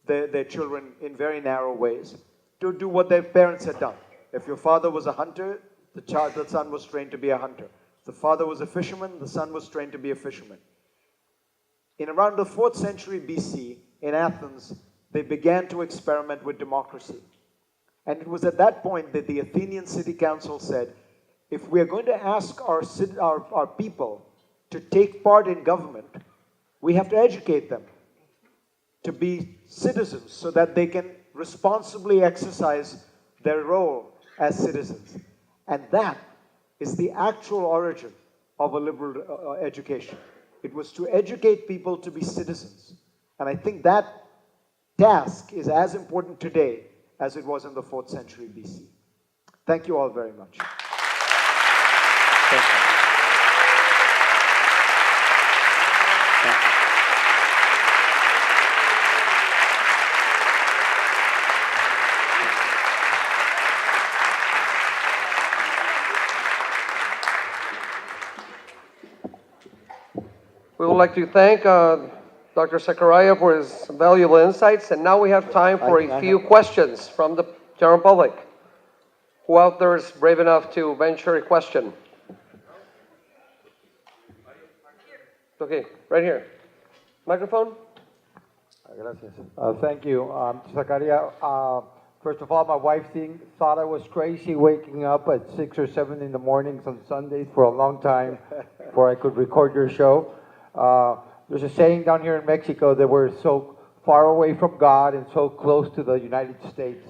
their children in very narrow ways to do what their parents had done. If your father was a hunter, the son was trained to be a hunter. If the father was a fisherman, the son was trained to be a fisherman. In around the 4th century BC, in Athens, they began to experiment with democracy. And it was at that point that the Athenian City Council said, if we are going to ask our people to take part in government, we have to educate them to be citizens so that they can responsibly exercise their role as citizens. And that is the actual origin of a liberal education. It was to educate people to be citizens. And I think that task is as important today as it was in the 4th century BC. Thank you all very much. Thank you. We would like to thank Dr. Zachariah for his valuable insights, and now we have time for a few questions from the general public. Who out there is brave enough to venture a question? Okay, right here. Microphone? Gracias. Thank you. Zachariah, first of all, my wife thought I was crazy waking up at 6 or 7 in the mornings on Sundays for a long time before I could record your show. There's a saying down here in Mexico that we're so far away from God and so close to the United States.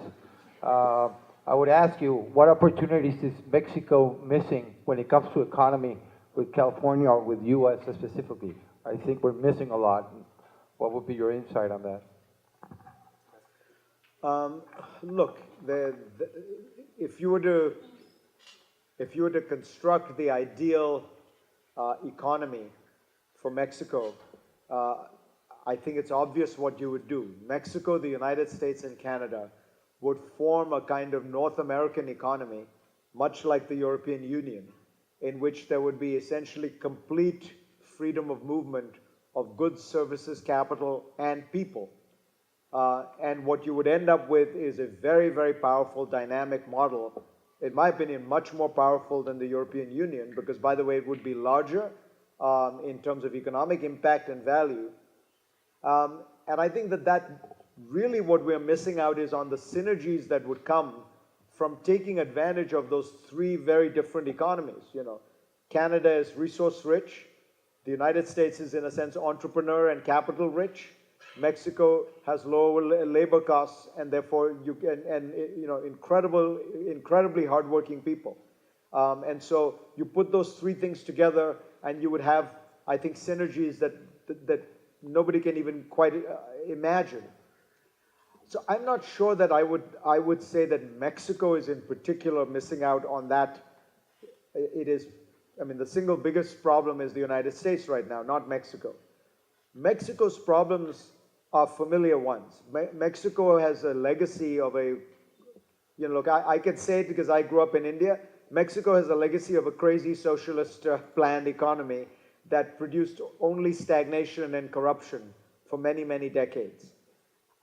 I would ask you, what opportunities is Mexico missing when it comes to economy with California or with U.S. specifically? I think we're missing a lot. What would be your insight on that? Look, if you were to construct the ideal economy for Mexico, I think it's obvious what you would do. Mexico, the United States, and Canada would form a kind of North American economy, much like the European Union, in which there would be essentially complete freedom of movement of goods, services, capital, and people And what you would end up with is a very, very powerful dynamic model, in my opinion, much more powerful than the European Union, because, by the way, it would be larger in terms of economic impact and value. And I think that really what we're missing out is on the synergies that would come from taking advantage of those three very different economies. You know, Canada is resource rich. The United States is, in a sense, entrepreneur and capital rich. Mexico has lower labor costs, and therefore incredibly hardworking people. And so you put those three things together, and you would have, I think, synergies that nobody can even quite imagine. So I'm not sure that I would say that Mexico is in particular missing out on that. It is, I mean, the single biggest problem is the United States right now, not Mexico. Mexico's problems are familiar ones. Mexico has a legacy of look, I can say it because I grew up in India. Mexico has a legacy of a crazy socialist planned economy that produced only stagnation and corruption for many, many decades.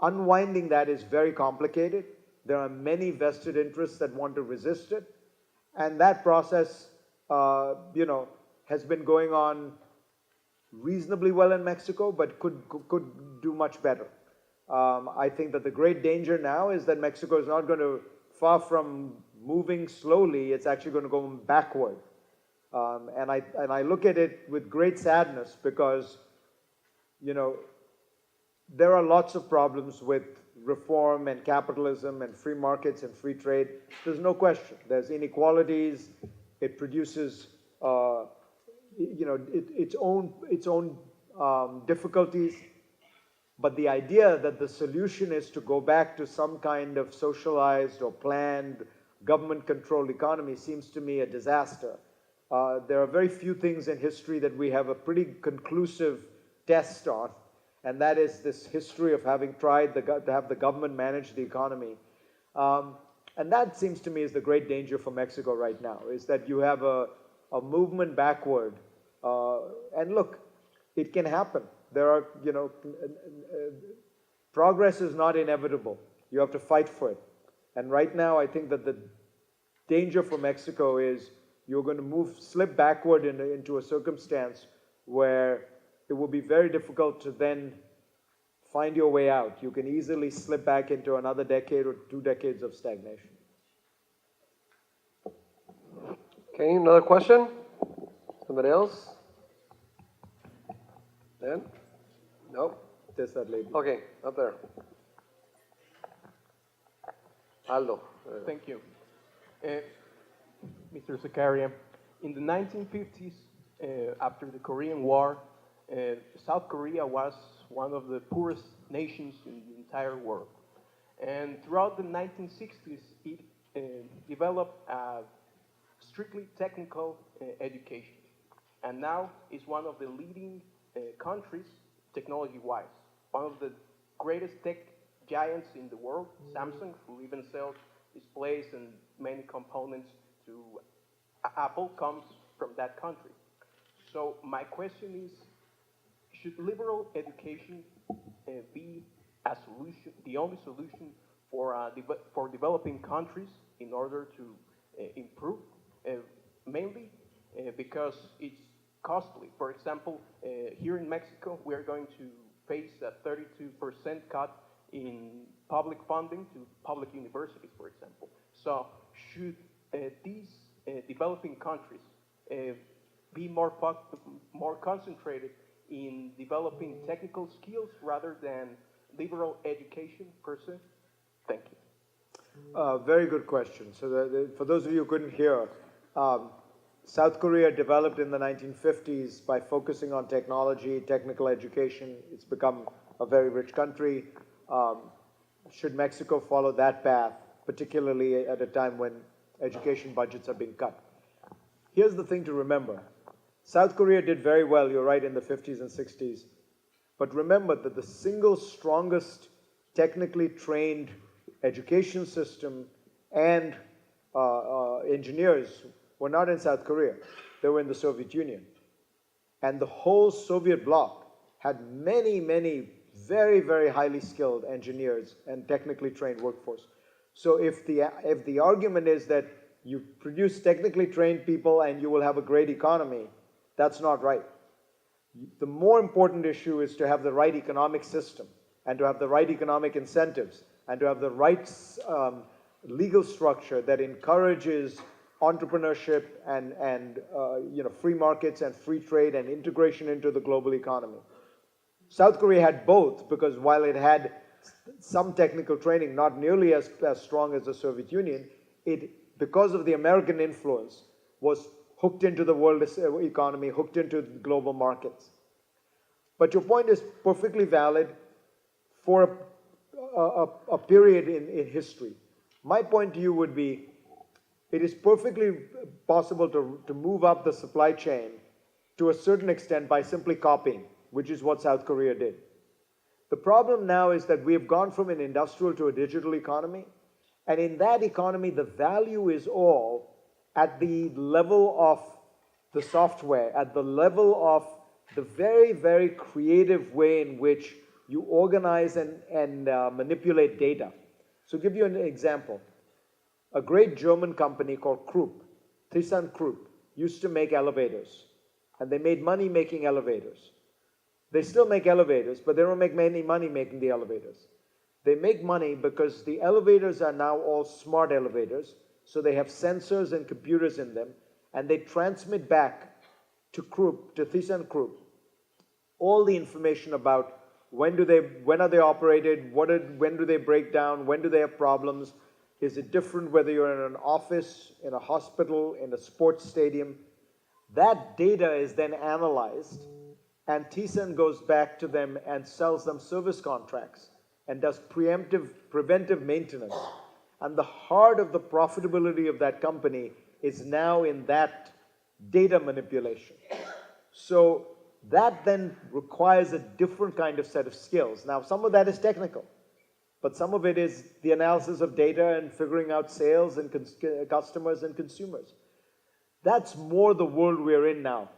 Unwinding that is very complicated. There are many vested interests that want to resist it. And that process, has been going on reasonably well in Mexico, but could do much better. I think that the great danger now is that Mexico is not going to, far from moving slowly, it's actually going to go backward. And I look at it with great sadness because, there are lots of problems with reform and capitalism and free markets and free trade. There's no question. There's inequalities. It produces, its own difficulties. But the idea that the solution is to go back to some kind of socialized or planned government-controlled economy seems to me a disaster. There are very few things in history that we have a pretty conclusive test on, and that is this history of having tried to have the government manage the economy. And that seems to me is the great danger for Mexico right now, is that you have a movement backward. And look, it can happen. There are, progress is not inevitable. You have to fight for it. And right now, I think that the danger for Mexico is you're going to slip backward into a circumstance where it will be very difficult to then find your way out. You can easily slip back into another decade or 2 decades of stagnation. Okay, another question? Somebody else? Dan? No? There's that lady. Okay, up there. Aldo. Thank you. Mr. Zakaria, in the 1950s, after the Korean War, South Korea was one of the poorest nations in the entire world. And throughout the 1960s, it developed a strictly technical education. And now it's one of the leading countries, technology-wise. One of the greatest tech giants in the world, Samsung, who even sells displays and many components to Apple, comes from that country. So my question is, should liberal education be a solution, the only solution for developing countries in order to improve? Mainly because it's costly. For example, here in Mexico, we are going to face a 32% cut in public funding to public universities, for example. So should these developing countries be more concentrated in developing technical skills rather than liberal education per se? Thank you. Very good question. So for those of you who couldn't hear, South Korea developed in the 1950s by focusing on technology, technical education. It's become a very rich country. Should Mexico follow that path, particularly at a time when education budgets are being cut? Here's the thing to remember. South Korea did very well, you're right, in the 50s and 60s. But remember that the single strongest technically trained education system and engineers were not in South Korea. They were in the Soviet Union. And the whole Soviet bloc had many, many very, very highly skilled engineers and technically trained workforce. So if the argument is that you produce technically trained people and you will have a great economy, that's not right. The more important issue is to have the right economic system and to have the right economic incentives and to have the right legal structure that encourages entrepreneurship and free markets and free trade and integration into the global economy. South Korea had both, because while it had some technical training, not nearly as strong as the Soviet Union, it, because of the American influence, was hooked into the world economy, hooked into global markets. But your point is perfectly valid for a period in history. My point to you would be, it is perfectly possible to move up the supply chain to a certain extent by simply copying, which is what South Korea did. The problem now is that we have gone from an industrial to a digital economy, and in that economy, the value is all at the level of the software, at the level of the very, very creative way in which you organize and manipulate data. So, give you an example. A great German company called Krupp, ThyssenKrupp, used to make elevators, and they made money making elevators. They still make elevators, but they don't make any money making the elevators. They make money because the elevators are now all smart elevators, so they have sensors and computers in them, and they transmit back to Krupp, to ThyssenKrupp, all the information about when are they operated, when do they break down, when do they have problems, is it different whether you're in an office, in a hospital, in a sports stadium. That data is then analyzed, and Thyssen goes back to them and sells them service contracts and does preventive maintenance. And the heart of the profitability of that company is now in that data manipulation. So that then requires a different kind of set of skills. Now, some of that is technical, but some of it is the analysis of data and figuring out sales and customers and consumers. That's more the world we're in now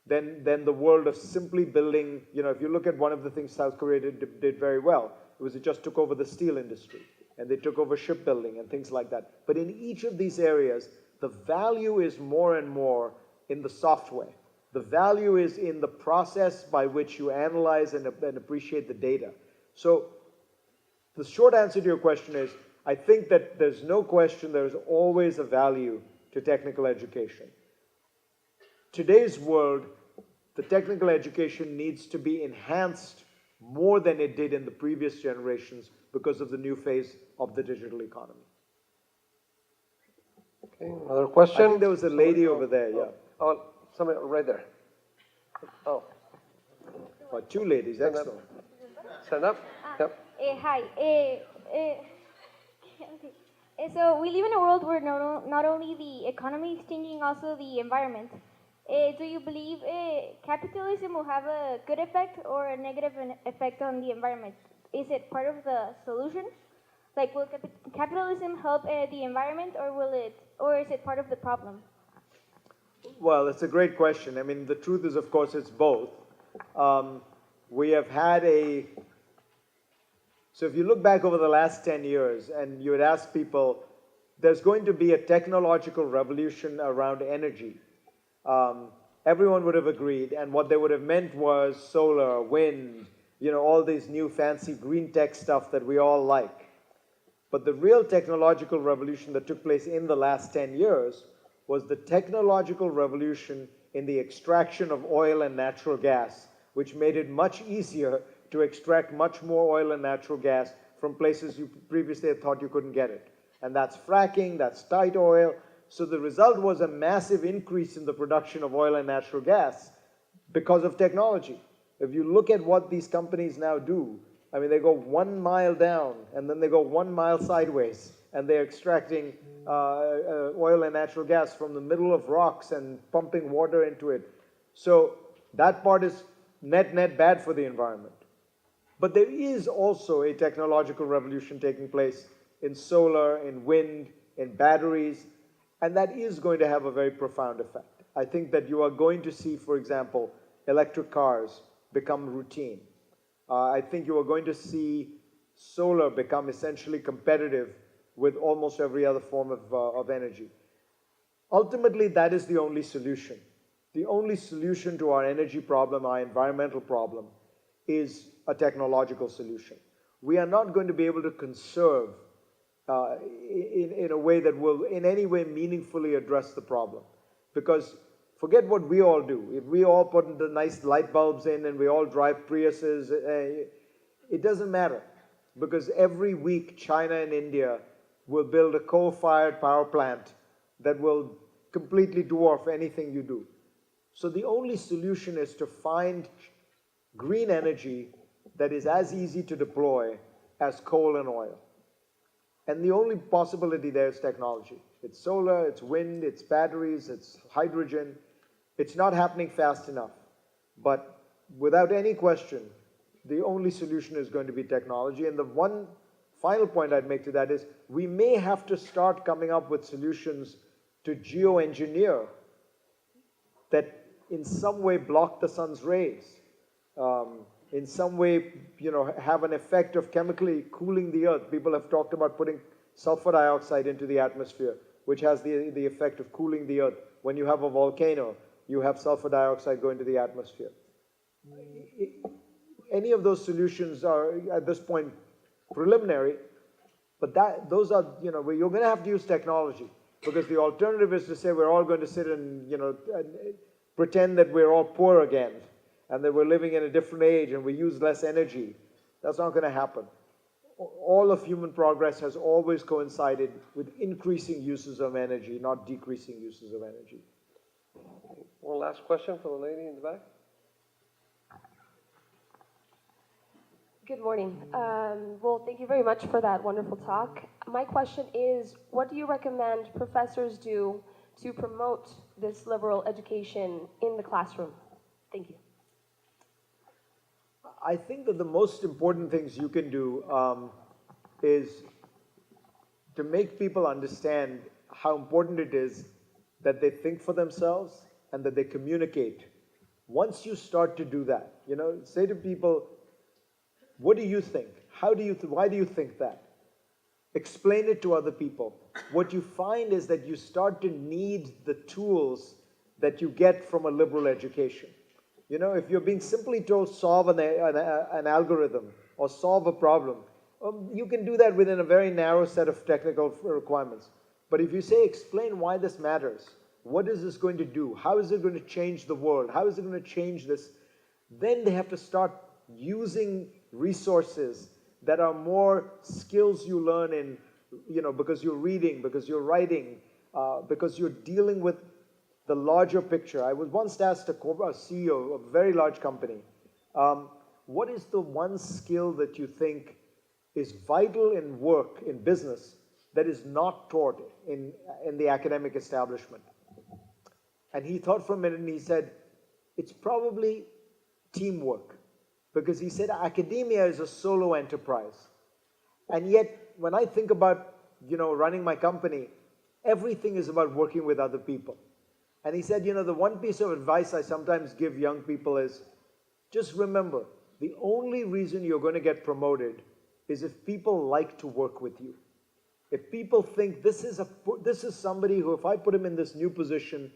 than the world of simply building. If you look at one of the things South Korea did very well, it just took over the steel industry, and they took over shipbuilding and things like that. But in each of these areas, the value is more and more in the software. The value is in the process by which you analyze and appreciate the data. So the short answer to your question is, I think that there's no question there's always a value to technical education. Today's world, the technical education needs to be enhanced more than it did in the previous generations because of the new phase of the digital economy. Okay, another question? I think there was a lady over there, yeah. Oh, somebody right there. Oh, Or two ladies, excellent. stand up. Yep. Hi. So we live in a world where not only the economy is changing, also the environment. Do you believe capitalism will have a good effect or a negative effect on the environment? Is it part of the solution? Like, will capitalism help the environment, or is it part of the problem? Well, it's a great question. I mean, the truth is, of course, it's both. We have had so if you look back over the last 10 years and you would ask people, there's going to be a technological revolution around energy. Everyone would have agreed, and what they would have meant was solar, wind, all these new fancy green tech stuff that we all like. But the real technological revolution that took place in the last 10 years was the technological revolution in the extraction of oil and natural gas, which made it much easier to extract much more oil and natural gas from places you previously had thought you couldn't get it. And that's fracking, that's tight oil. So the result was a massive increase in the production of oil and natural gas because of technology. If you look at what these companies now do, I mean, they go 1 mile down and then they go 1 mile sideways, and they're extracting oil and natural gas from the middle of rocks and pumping water into it. So that part is net bad for the environment. But there is also a technological revolution taking place in solar, in wind, in batteries, and that is going to have a very profound effect. I think that you are going to see, for example, electric cars become routine. I think you are going to see solar become essentially competitive with almost every other form of energy. Ultimately, that is the only solution. The only solution to our energy problem, our environmental problem, is a technological solution. We are not going to be able to conserve in a way that will in any way meaningfully address the problem. Because forget what we all do. If we all put the nice light bulbs in and we all drive Priuses, it doesn't matter. Because every week China and India will build a coal-fired power plant that will completely dwarf anything you do. So the only solution is to find green energy that is as easy to deploy as coal and oil. And the only possibility there is technology. It's solar, it's wind, it's batteries, it's hydrogen. It's not happening fast enough. But without any question, the only solution is going to be technology. And the one final point I'd make to that is we may have to start coming up with solutions to geoengineer that in some way block the sun's rays, in some way, have an effect of chemically cooling the earth. People have talked about putting sulfur dioxide into the atmosphere, which has the effect of cooling the earth. When you have a volcano, you have sulfur dioxide go into the atmosphere. Any of those solutions are, at this point, preliminary, but those are, you're going to have to use technology, because the alternative is to say we're all going to sit and, and pretend that we're all poor again, and that we're living in a different age and we use less energy. That's not going to happen. All of human progress has always coincided with increasing uses of energy, not decreasing uses of energy. One last question for the lady in the back. Good morning. Well, thank you very much for that wonderful talk. My question is, what do you recommend professors do to promote this liberal education in the classroom? Thank you. I think that the most important things you can do is to make people understand how important it is that they think for themselves and that they communicate. Once you start to do that, say to people, what do you think? How do you why do you think that? Explain it to other people. What you find is that you start to need the tools that you get from a liberal education. If you're being simply told solve an algorithm or solve a problem, you can do that within a very narrow set of technical requirements. But if you say explain why this matters, what is this going to do? How is it going to change the world? How is it going to change this? Then they have to start using resources that are more skills you learn in, because you're reading, because you're writing, because you're dealing with the larger picture. I was once asked a CEO of a very large company, what is the one skill that you think is vital in work, in business, that is not taught in the academic establishment? And he thought for a minute and he said, it's probably teamwork. Because he said academia is a solo enterprise. And yet, when I think about, running my company, everything is about working with other people. And he said, the one piece of advice I sometimes give young people is, just remember, the only reason you're going to get promoted is if people like to work with you. If people think this is somebody who, if I put him in this new position,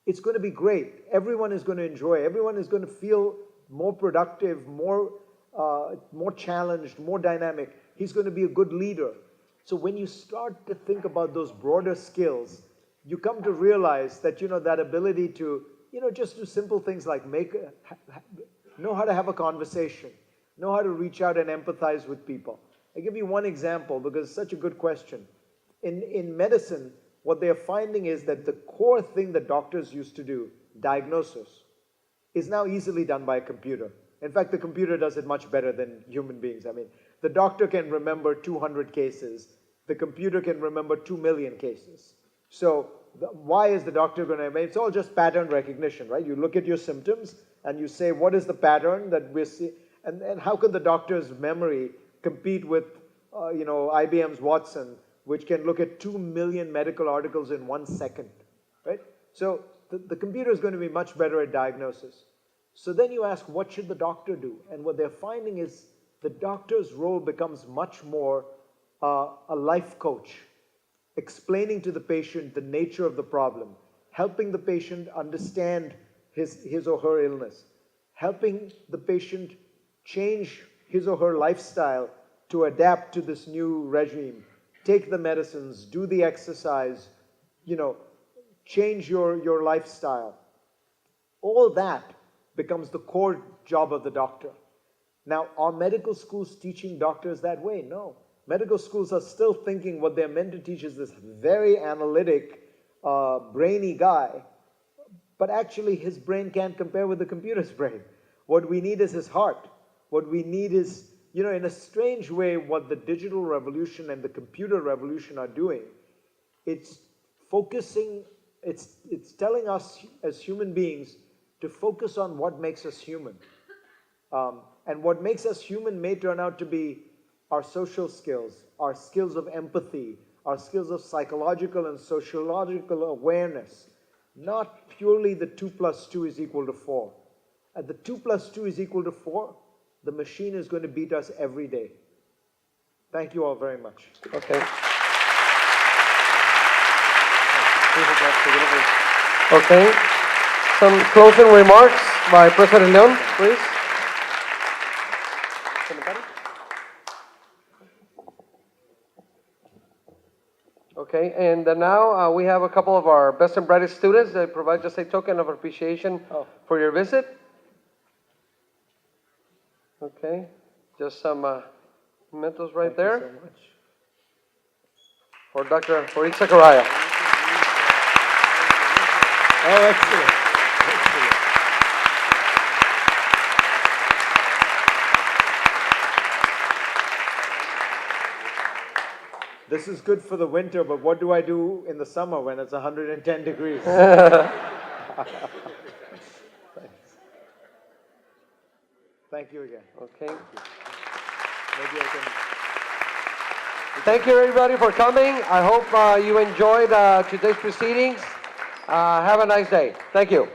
it's going to be great. Everyone is going to enjoy. Everyone is going to feel more productive, more challenged, more dynamic. He's going to be a good leader. So when you start to think about those broader skills, you come to realize that, that ability to, just do simple things like know how to have a conversation, know how to reach out and empathize with people. I'll give you one example because it's such a good question. In medicine, what they're finding is that the core thing that doctors used to do, diagnosis, is now easily done by a computer. In fact, the computer does it much better than human beings. I mean, the doctor can remember 200 cases. The computer can remember 2 million cases. So why is the doctor going to, it's all just pattern recognition, right? You look at your symptoms and you say, what is the pattern that we're seeing? And how can the doctor's memory compete with, IBM's Watson, which can look at 2 million medical articles in 1 second, right? So the computer is going to be much better at diagnosis. So then you ask, what should the doctor do? And what they're finding is the doctor's role becomes much more a life coach, explaining to the patient the nature of the problem, helping the patient understand his or her illness, helping the patient change his or her lifestyle to adapt to this new regime, take the medicines, do the exercise, change your lifestyle. All that becomes the core job of the doctor. Now, are medical schools teaching doctors that way? No. Medical schools are still thinking what they're meant to teach is this very analytic, brainy guy, but actually his brain can't compare with the computer's brain. What we need is his heart. What we need is, in a strange way, what the digital revolution and the computer revolution are doing. It's focusing, it's telling us as human beings to focus on what makes us human. And what makes us human may turn out to be our social skills, our skills of empathy, our skills of psychological and sociological awareness, not purely the 2 + 2 is equal to 4. At the 2 + 2 is equal to 4, the machine is going to beat us every day. Thank you all very much. Okay. Okay. Some closing remarks by President Leon, please. Okay, and now we have a couple of our best and brightest students that provide just a token of appreciation for your visit. Okay, just some mementos right there. Thank you so much. For Dr. Farid Zakaria. Oh, excellent. Excellent. This is good for the winter, but what do I do in the summer when it's 110 degrees? Thanks. Thank you again. Okay. Maybe I can... Thank you, everybody, for coming. I hope you enjoyed today's proceedings. Have a nice day. Thank you.